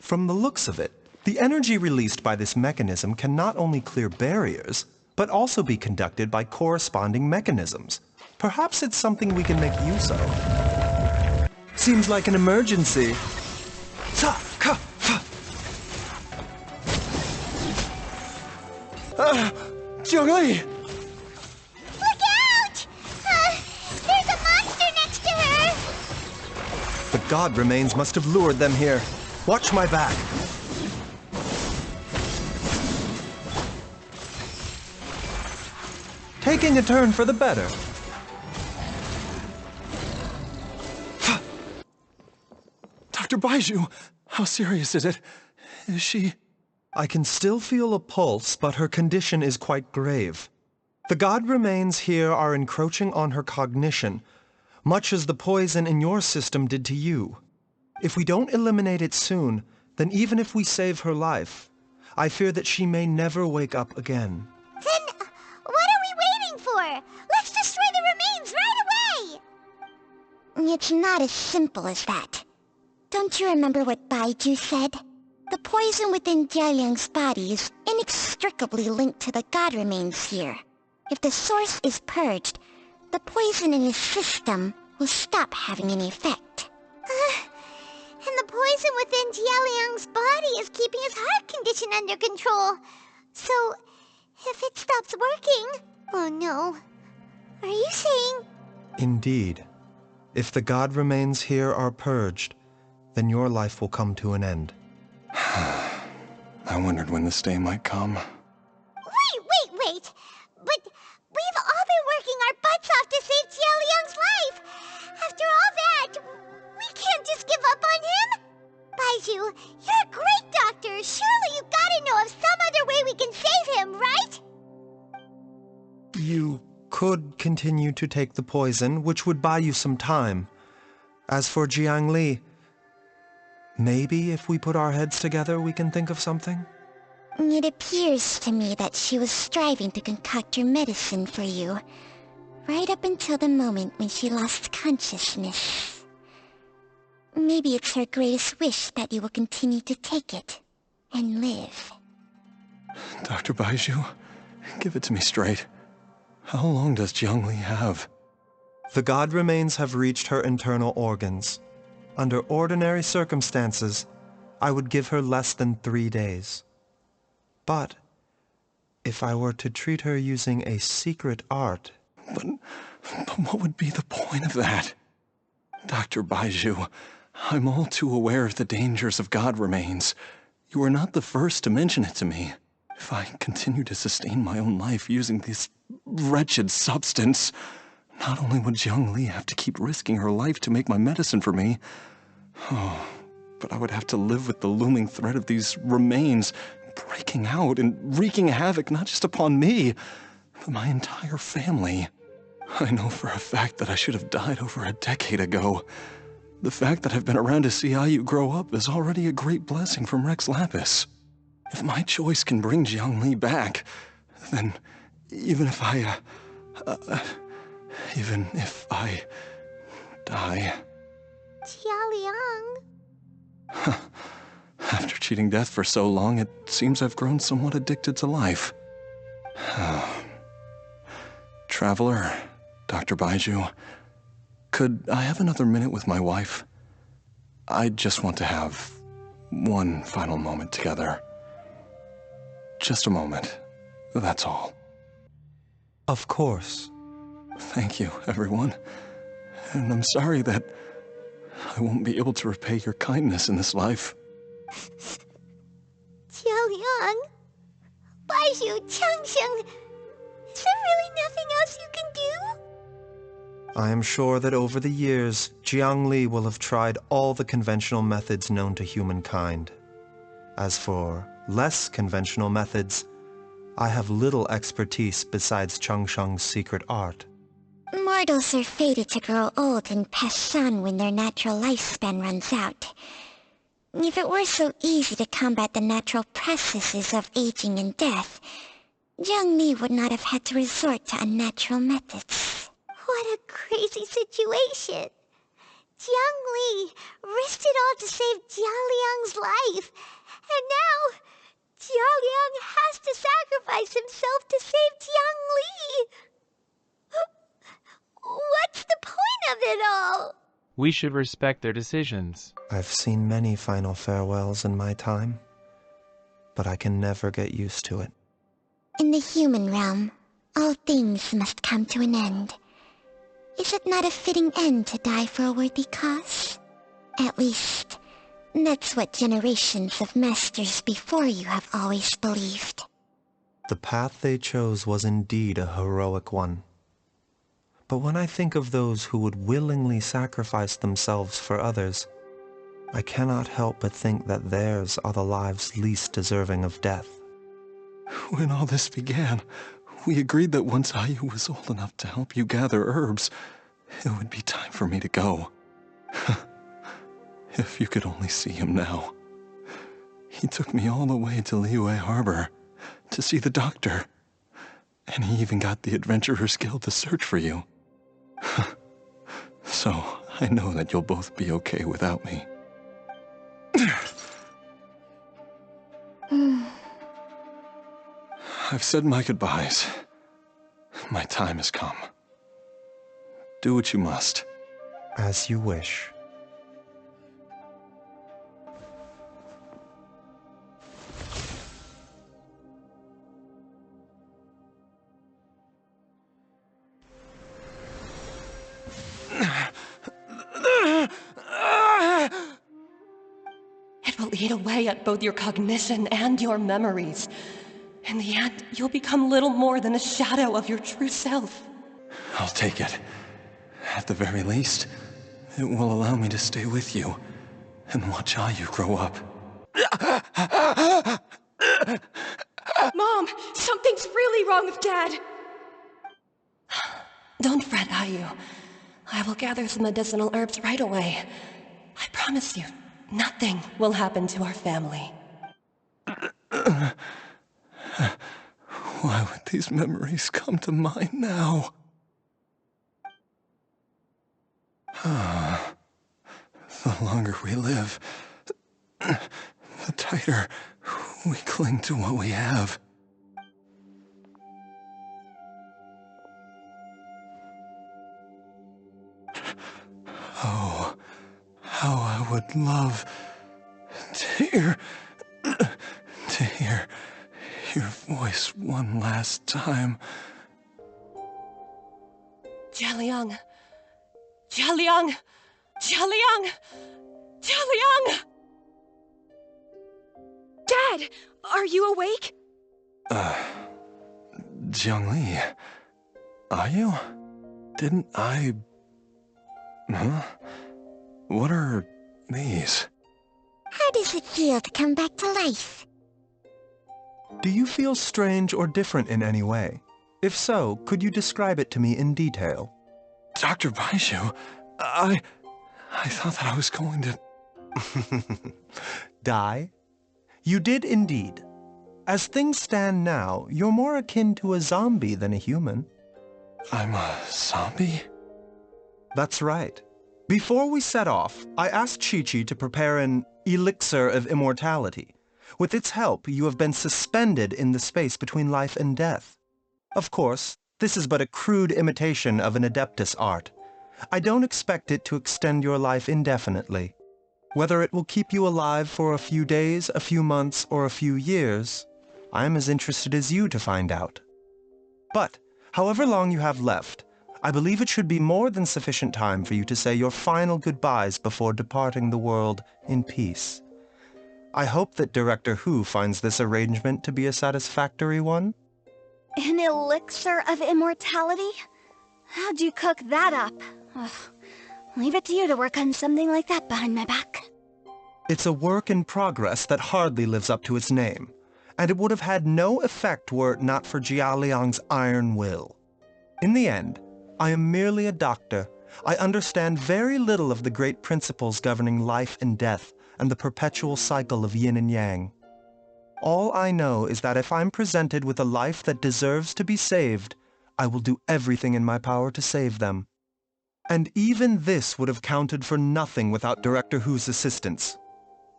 From the looks of it, the energy released by this mechanism can not only clear barriers, but also be conducted by corresponding mechanisms. Perhaps it's something we can make use of. Seems like an emergency. Zhongli! Look out! There's a monster next to her! The god remains must have lured them here. Watch my back. Taking a turn for the better. Dr. Baizhu, how serious is it? Is she... I can still feel a pulse, but her condition is quite grave. The god remains here are encroaching on her cognition, much as the poison in your system did to you. If we don't eliminate it soon, then even if we save her life, I fear that she may never wake up again. Then what are we waiting for? Let's destroy the remains right away! It's not as simple as that. Don't you remember what Baizhu said? The poison within Jialiang's body is inextricably linked to the god remains here. If the source is purged, the poison in his system will stop having any effect. And the poison within Jialiang's body is keeping his heart condition under control. So, if it stops working... Oh no. Are you saying... Indeed. If the god remains here are purged, then your life will come to an end. I wondered when this day might come. Wait! But we've all been working our butts off to save Jialiang's life! After all that, we can't just give up on him! Baizhu, you're a great doctor! Surely you gotta know of some other way we can save him, right? You could continue to take the poison, which would buy you some time. As for Jiang Li, maybe if we put our heads together we can think of something? It appears to me that she was striving to concoct your medicine for you, right up until the moment when she lost consciousness. Maybe it's her greatest wish that you will continue to take it, and live. Dr. Baizhu, give it to me straight. How long does Jiang Li have? The god remains have reached her internal organs. Under ordinary circumstances, I would give her less than 3 days. But if I were to treat her using a secret art... But what would be the point of that? Dr. Baizhu, I'm all too aware of the dangers of god remains. You are not the first to mention it to me. If I continue to sustain my own life using this wretched substance, not only would Jiang Li have to keep risking her life to make my medicine for me, but I would have to live with the looming threat of these remains breaking out and wreaking havoc not just upon me, but my entire family. I know for a fact that I should have died over a decade ago. The fact that I've been around to see how you grow up is already a great blessing from Rex Lapis. If my choice can bring Jiang Li back, then even if I die... Jialiang... After cheating death for so long, it seems I've grown somewhat addicted to life. Traveler, Dr. Baizhu, could I have another minute with my wife? I just want to have one final moment together. Just a moment, that's all. Of course. Thank you, everyone. And I'm sorry that I won't be able to repay your kindness in this life. Jialiang, Baizhu, Changsheng, is there really nothing else you can do? I am sure that over the years, Jiang Li will have tried all the conventional methods known to humankind. As for less conventional methods, I have little expertise besides Changsheng's secret art. Mortals are fated to grow old and pass on when their natural lifespan runs out. If it were so easy to combat the natural processes of aging and death, Jiang Li would not have had to resort to unnatural methods. What a crazy situation! Jiang Li risked it all to save Jialiang's life. And now, Jialiang has to sacrifice himself to save Jiangli. What's the point of it all? We should respect their decisions. I've seen many final farewells in my time, but I can never get used to it. In the human realm, all things must come to an end. Is it not a fitting end to die for a worthy cause? At least, that's what generations of masters before you have always believed. The path they chose was indeed a heroic one. But when I think of those who would willingly sacrifice themselves for others, I cannot help but think that theirs are the lives least deserving of death. When all this began, we agreed that once Ayu was old enough to help you gather herbs, it would be time for me to go. If you could only see him now. He took me all the way to Liyue Harbor to see the doctor. And he even got the Adventurers Guild to search for you. So, I know that you'll both be okay without me. I've said my goodbyes. My time has come. Do what you must. As you wish. It will eat away at both your cognition and your memories. In the end, you'll become little more than a shadow of your true self. I'll take it. At the very least, it will allow me to stay with you and watch Ayu grow up. Mom, something's really wrong with Dad. Don't fret, Ayu. I will gather some medicinal herbs right away. I promise you, nothing will happen to our family. Why would these memories come to mind now? The longer we live, the tighter we cling to what we have. Oh, how I would love to hear your voice one last time. Jialiang! Jialiang! Jialiang! Jialiang! Dad, are you awake? Jiangli, are you? Didn't I... Huh? What are these? How does it feel to come back to life? Do you feel strange or different in any way? If so, could you describe it to me in detail? Dr. Baizhu, I thought that I was going to... Die? You did indeed. As things stand now, you're more akin to a zombie than a human. I'm a zombie? That's right. Before we set off, I asked Chi-Chi to prepare an elixir of immortality. With its help, you have been suspended in the space between life and death. Of course, this is but a crude imitation of an Adeptus art. I don't expect it to extend your life indefinitely. Whether it will keep you alive for a few days, a few months, or a few years, I'm as interested as you to find out. But, however long you have left, I believe it should be more than sufficient time for you to say your final goodbyes before departing the world in peace. I hope that Director Hu finds this arrangement to be a satisfactory one. An elixir of immortality? How'd you cook that up? Ugh. Leave it to you to work on something like that behind my back. It's a work in progress that hardly lives up to its name, and it would have had no effect were it not for Jialiang's iron will. In the end, I am merely a doctor. I understand very little of the great principles governing life and death and the perpetual cycle of yin and yang. All I know is that if I'm presented with a life that deserves to be saved, I will do everything in my power to save them. And even this would have counted for nothing without Director Hu's assistance.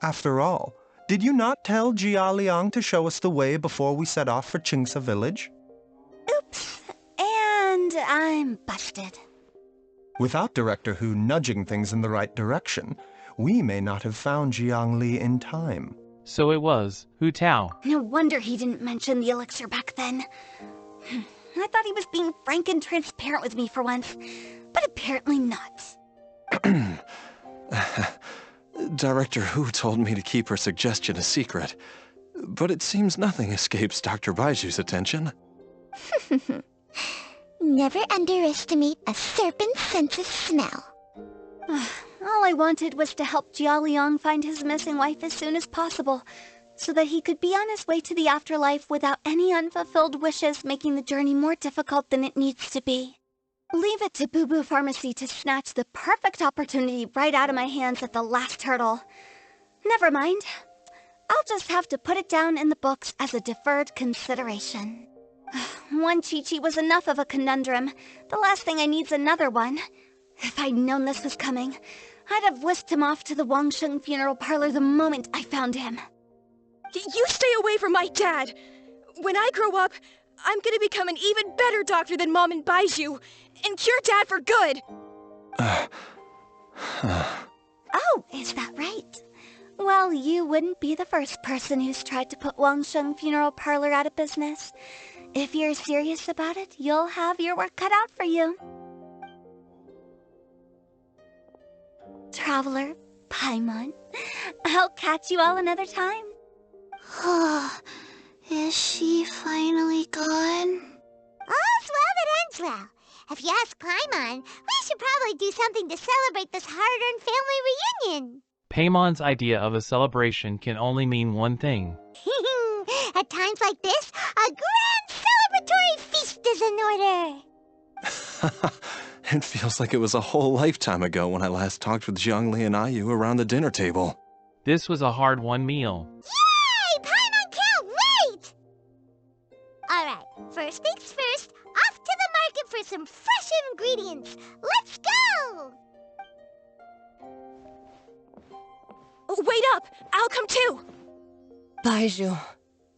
After all, did you not tell Jia Liang to show us the way before we set off for Qingce village? Oops. And I'm busted. Without Director Hu nudging things in the right direction, we may not have found Jiangli in time. So it was Hu Tao. No wonder he didn't mention the elixir back then. I thought he was being frank and transparent with me for once, but apparently not. Director Hu told me to keep her suggestion a secret, but it seems nothing escapes Dr. Baizhu's attention. Never underestimate a serpent's sense of smell. All I wanted was to help Jia Liang find his missing wife as soon as possible, so that he could be on his way to the afterlife without any unfulfilled wishes making the journey more difficult than it needs to be. Leave it to Boo Boo Pharmacy to snatch the perfect opportunity right out of my hands at the last hurdle. Never mind. I'll just have to put it down in the books as a deferred consideration. One Chi-Chi was enough of a conundrum. The last thing I need's another one. If I'd known this was coming, I'd have whisked him off to the Wangsheng funeral parlor the moment I found him. You stay away from my dad! When I grow up, I'm gonna become an even better doctor than Mom and Baizhu, and cure Dad for good! Oh, is that right? Well, you wouldn't be the first person who's tried to put Wangsheng funeral parlor out of business. If you're serious about it, you'll have your work cut out for you. Traveler, Paimon, I'll catch you all another time. Is she finally gone? All's well that ends well. If you ask Paimon, we should probably do something to celebrate this hard-earned family reunion. Paimon's idea of a celebration can only mean one thing. At times like this, a grand celebratory feast is in order. It feels like it was a whole lifetime ago when I last talked with Jiangli and Ayu around the dinner table. This was a hard-won meal. Yay! Paimon can't wait! Alright, first things first, off to the market for some fresh ingredients. Let's go! Wait up! I'll come too! Baizhu,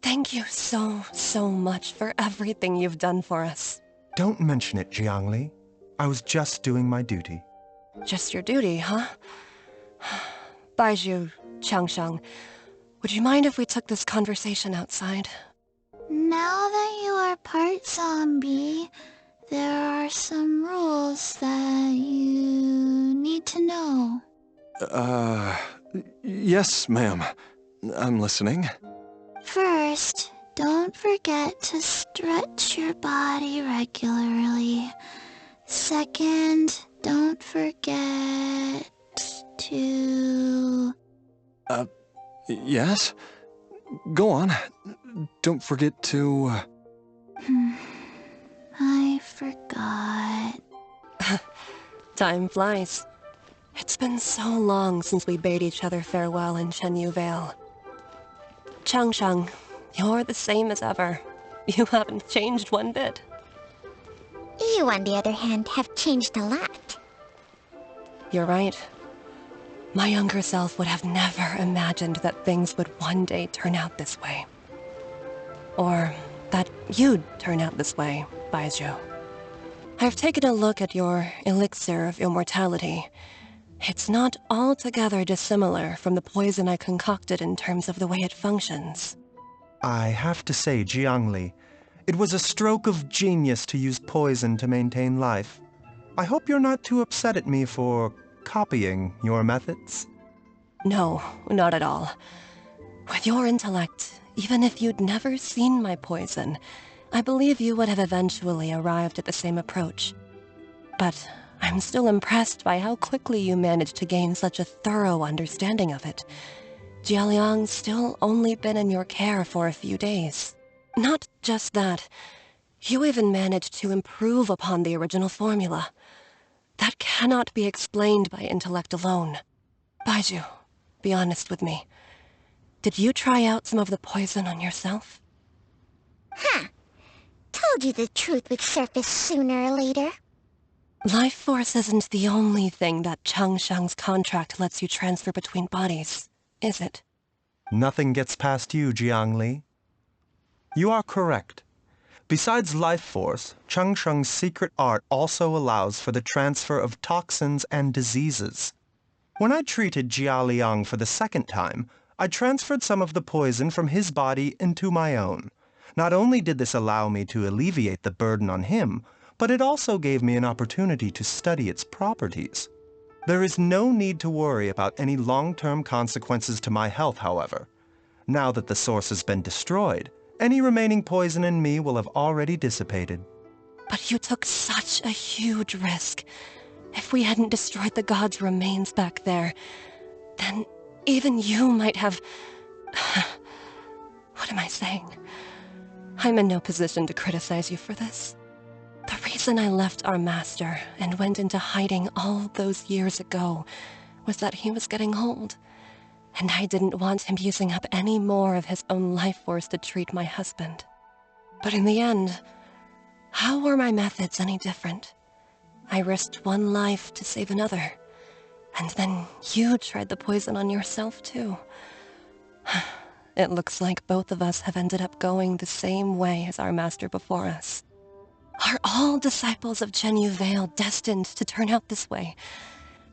thank you so much for everything you've done for us. Don't mention it, Jiangli. I was just doing my duty. Just your duty, huh? Baizhu, Changsheng, would you mind if we took this conversation outside? Now that you are part zombie, there are some rules that you need to know. Yes, ma'am. I'm listening. First, don't forget to stretch your body regularly. Second, don't forget to... Yes? Go on. Don't forget to... I forgot. Time flies. It's been so long since we bade each other farewell in Chenyu Vale. Changsheng, you're the same as ever. You haven't changed one bit. You, on the other hand, have changed a lot. You're right. My younger self would have never imagined that things would one day turn out this way. Or that you'd turn out this way, Baizhu. I've taken a look at your elixir of immortality. It's not altogether dissimilar from the poison I concocted in terms of the way it functions. I have to say, Jiangli, it was a stroke of genius to use poison to maintain life. I hope you're not too upset at me for copying your methods. No, not at all. With your intellect, even if you'd never seen my poison, I believe you would have eventually arrived at the same approach. But I'm still impressed by how quickly you managed to gain such a thorough understanding of it. Jialiang's still only been in your care for a few days. Not just that, you even managed to improve upon the original formula. That cannot be explained by intellect alone. Baizhu, be honest with me. Did you try out some of the poison on yourself? Told you the truth would surface sooner or later. Life force isn't the only thing that Changsheng's contract lets you transfer between bodies. is it? Nothing gets past you, Jiangli. You are correct. Besides life force, Changsheng's secret art also allows for the transfer of toxins and diseases. When I treated Jia Liang for the second time, I transferred some of the poison from his body into my own. Not only did this allow me to alleviate the burden on him, but it also gave me an opportunity to study its properties. There is no need to worry about any long-term consequences to my health, however. Now that the source has been destroyed, any remaining poison in me will have already dissipated. But you took such a huge risk. If we hadn't destroyed the god's remains back there, then even you might have... What am I saying? I'm in no position to criticize you for this. The reason I left our master and went into hiding all those years ago was that he was getting old, and I didn't want him using up any more of his own life force to treat my husband. But in the end, how were my methods any different? I risked one life to save another, and then you tried the poison on yourself too. It looks like both of us have ended up going the same way as our master before us. Are all disciples of Chenyu Vale destined to turn out this way?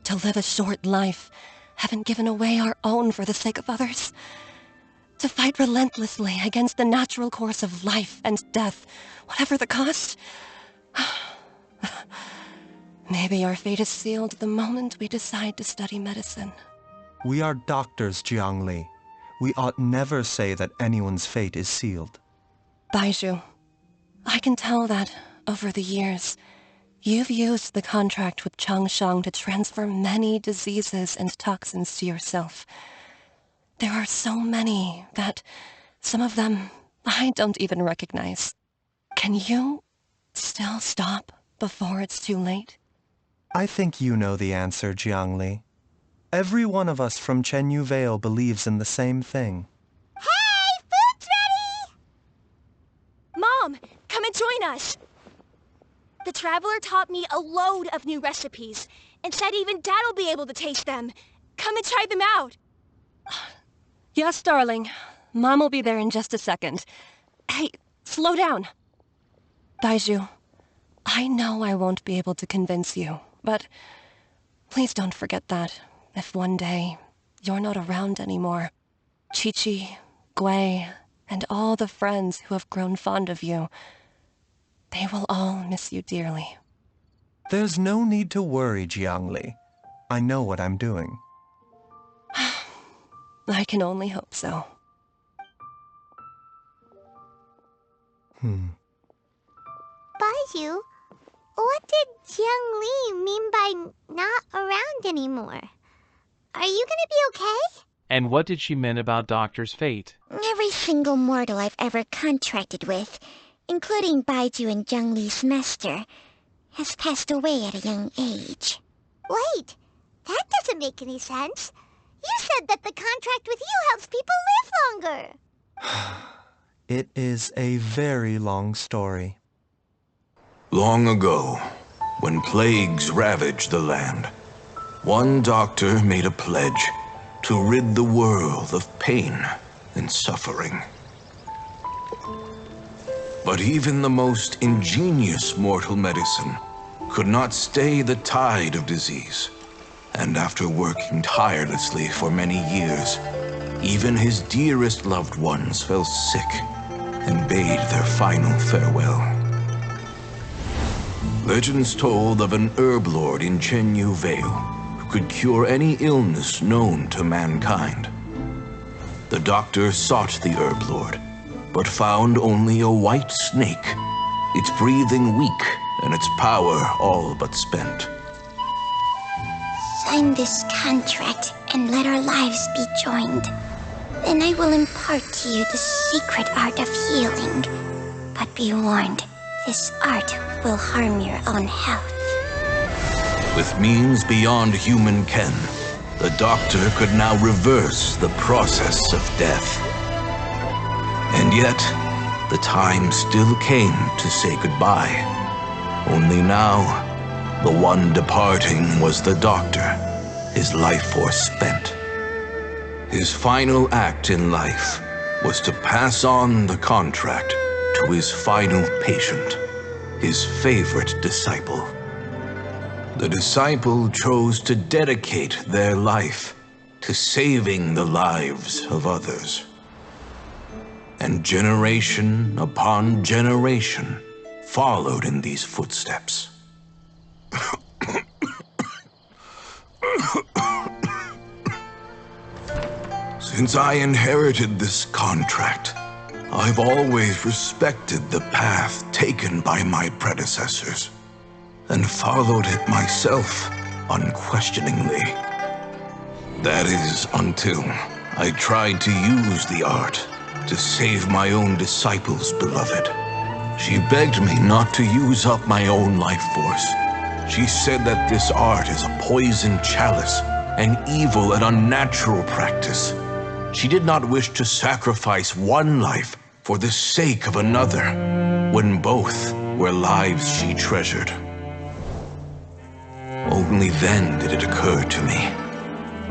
To live a short life, having given away our own for the sake of others? To fight relentlessly against the natural course of life and death, whatever the cost? Maybe our fate is sealed the moment we decide to study medicine. We are doctors, Jiangli. We ought never say that anyone's fate is sealed. Baizhu, I can tell that, over the years, you've used the contract with Changsheng to transfer many diseases and toxins to yourself. There are so many that, some of them, I don't even recognize. Can you still stop before it's too late? I think you know the answer, Jiangli. Every one of us from Chenyu Vale believes in the same thing. Hey, food's ready! Mom, come and join us. The Traveler taught me a load of new recipes and said even Dad will be able to taste them. Come and try them out. Yes, darling. Mom will be there in just a second. Hey, slow down. Baizhu, I know I won't be able to convince you, but please don't forget that if one day you're not around anymore, Chi-Chi, Gui, and all the friends who have grown fond of you, they will all miss you dearly. There's no need to worry, Jiangli. I know what I'm doing. I can only hope so. Baizhu, what did Jiang Li mean by not around anymore? Are you gonna be okay? And what did she mean about Doctor's fate? Every single mortal I've ever contracted with, including Baizhu and Jiang Li's master, has passed away at a young age. Wait, that doesn't make any sense. You said that the contract with you helps people live longer. It is a very long story. Long ago, when plagues ravaged the land, one doctor made a pledge to rid the world of pain and suffering. But even the most ingenious mortal medicine could not stay the tide of disease. And after working tirelessly for many years, even his dearest loved ones fell sick and bade their final farewell. Legends told of an herb lord in Chenyu Vale who could cure any illness known to mankind. The doctor sought the herb lord, but found only a white snake, its breathing weak and its power all but spent. Sign this contract and let our lives be joined. Then I will impart to you the secret art of healing. But be warned, this art will harm your own health. With means beyond human ken, the doctor could now reverse the process of death. And yet, the time still came to say goodbye. Only now, the one departing was the doctor, his life force spent. His final act in life was to pass on the contract to his final patient, his favorite disciple. The disciple chose to dedicate their life to saving the lives of others. And generation upon generation followed in these footsteps. Since I inherited this contract, I've always respected the path taken by my predecessors and followed it myself unquestioningly. That is until I tried to use the art to save my own disciple's beloved. She begged me not to use up my own life force. She said that this art is a poison chalice, an evil and unnatural practice. She did not wish to sacrifice one life for the sake of another, when both were lives she treasured. Only then did it occur to me,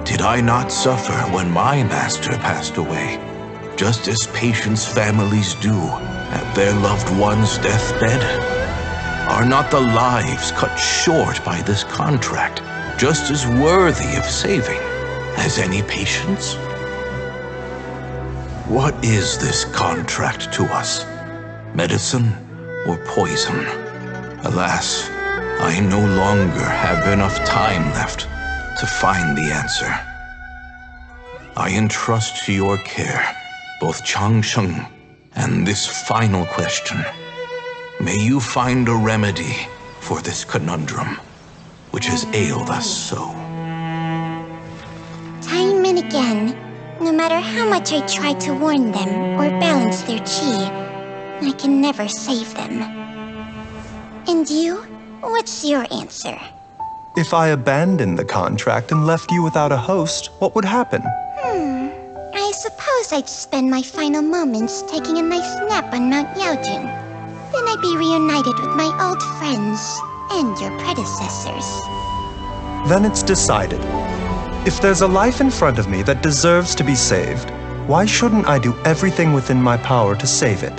did I not suffer when my master passed away, just as patients' families do at their loved one's deathbed? Are not the lives cut short by this contract just as worthy of saving as any patients? What is this contract to us? Medicine or poison? Alas, I no longer have enough time left to find the answer. I entrust to your care both Changsheng and this final question. May you find a remedy for this conundrum, which has ailed us so. Time and again, no matter how much I try to warn them or balance their chi, I can never save them. And you? What's your answer? If I abandoned the contract and left you without a host, what would happen? I suppose I'd spend my final moments taking a nice nap on Mount Yaojun. Then I'd be reunited with my old friends and your predecessors. Then it's decided. If there's a life in front of me that deserves to be saved, why shouldn't I do everything within my power to save it?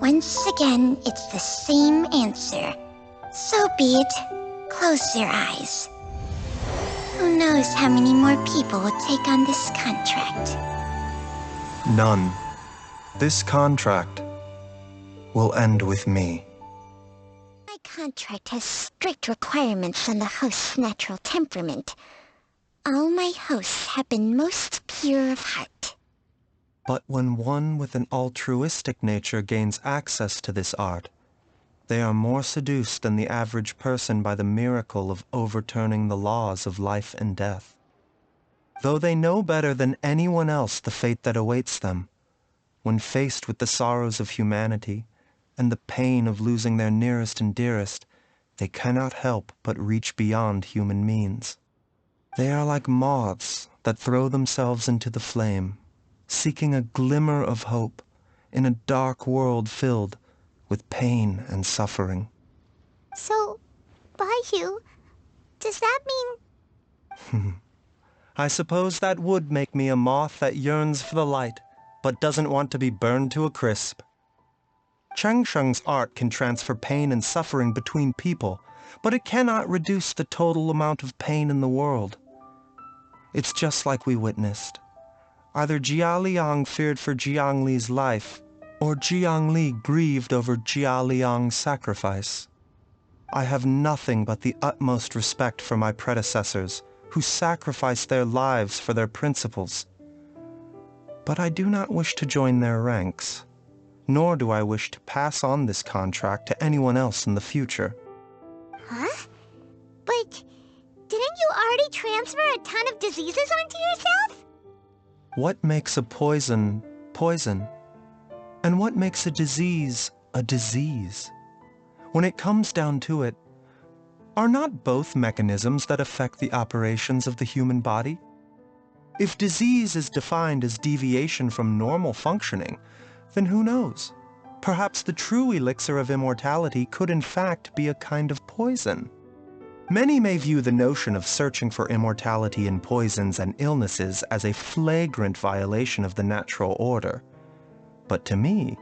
Once again, it's the same answer. So be it. Close your eyes. Who knows how many more people will take on this contract? None. This contract will end with me. My contract has strict requirements on the host's natural temperament. All my hosts have been most pure of heart. But when one with an altruistic nature gains access to this art, they are more seduced than the average person by the miracle of overturning the laws of life and death. Though they know better than anyone else the fate that awaits them, when faced with the sorrows of humanity and the pain of losing their nearest and dearest, they cannot help but reach beyond human means. They are like moths that throw themselves into the flame, seeking a glimmer of hope in a dark world filled with pain and suffering. So, Baizhu, does that mean... I suppose that would make me a moth that yearns for the light, but doesn't want to be burned to a crisp. Changsheng's art can transfer pain and suffering between people, but it cannot reduce the total amount of pain in the world. It's just like we witnessed. Either Jia Liang feared for Jiang Li's life, or Jiang Li grieved over Jia Liang's sacrifice. I have nothing but the utmost respect for my predecessors, who sacrificed their lives for their principles. But I do not wish to join their ranks, nor do I wish to pass on this contract to anyone else in the future. Huh? But didn't you already transfer a ton of diseases onto yourself? What makes a poison, poison? And what makes a disease, a disease? When it comes down to it, are not both mechanisms that affect the operations of the human body? If disease is defined as deviation from normal functioning, then who knows? Perhaps the true elixir of immortality could in fact be a kind of poison. Many may view the notion of searching for immortality in poisons and illnesses as a flagrant violation of the natural order. But to me,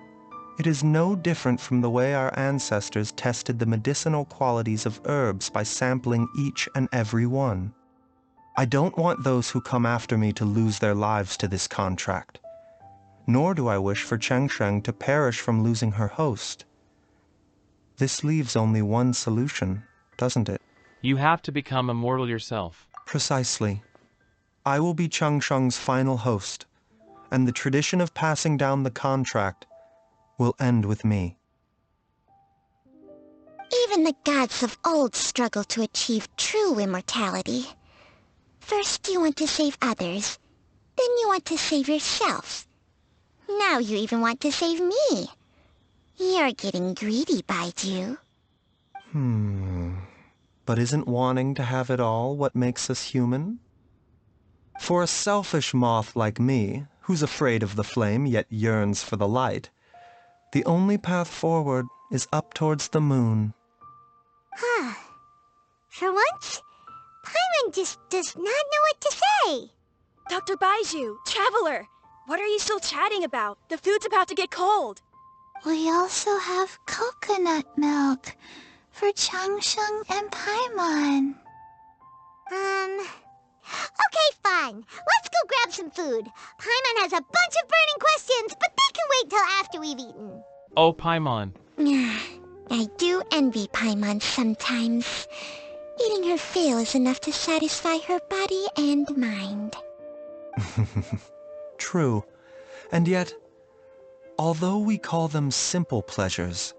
it is no different from the way our ancestors tested the medicinal qualities of herbs by sampling each and every one. I don't want those who come after me to lose their lives to this contract. Nor do I wish for Chengsheng to perish from losing her host. This leaves only one solution, doesn't it? You have to become immortal yourself. Precisely. I will be Chengsheng's final host, and the tradition of passing down the contract will end with me. Even the gods of old struggle to achieve true immortality. First you want to save others, then you want to save yourself. Now you even want to save me. You're getting greedy, Baizhu. But isn't wanting to have it all what makes us human? For a selfish moth like me, who's afraid of the flame yet yearns for the light, the only path forward is up towards the moon. For once, Paimon just does not know what to say. Dr. Baizhu, Traveler, what are you still chatting about? The food's about to get cold. We also have coconut milk for Changsheng and Paimon. Okay, fine. Let's go grab some food. Paimon has a bunch of burning questions, but they can wait till after we've eaten. Oh, Paimon. I do envy Paimon sometimes. Eating her fill is enough to satisfy her body and mind. True. And yet, although we call them simple pleasures,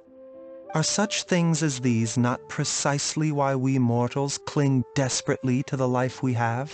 are such things as these not precisely why we mortals cling desperately to the life we have?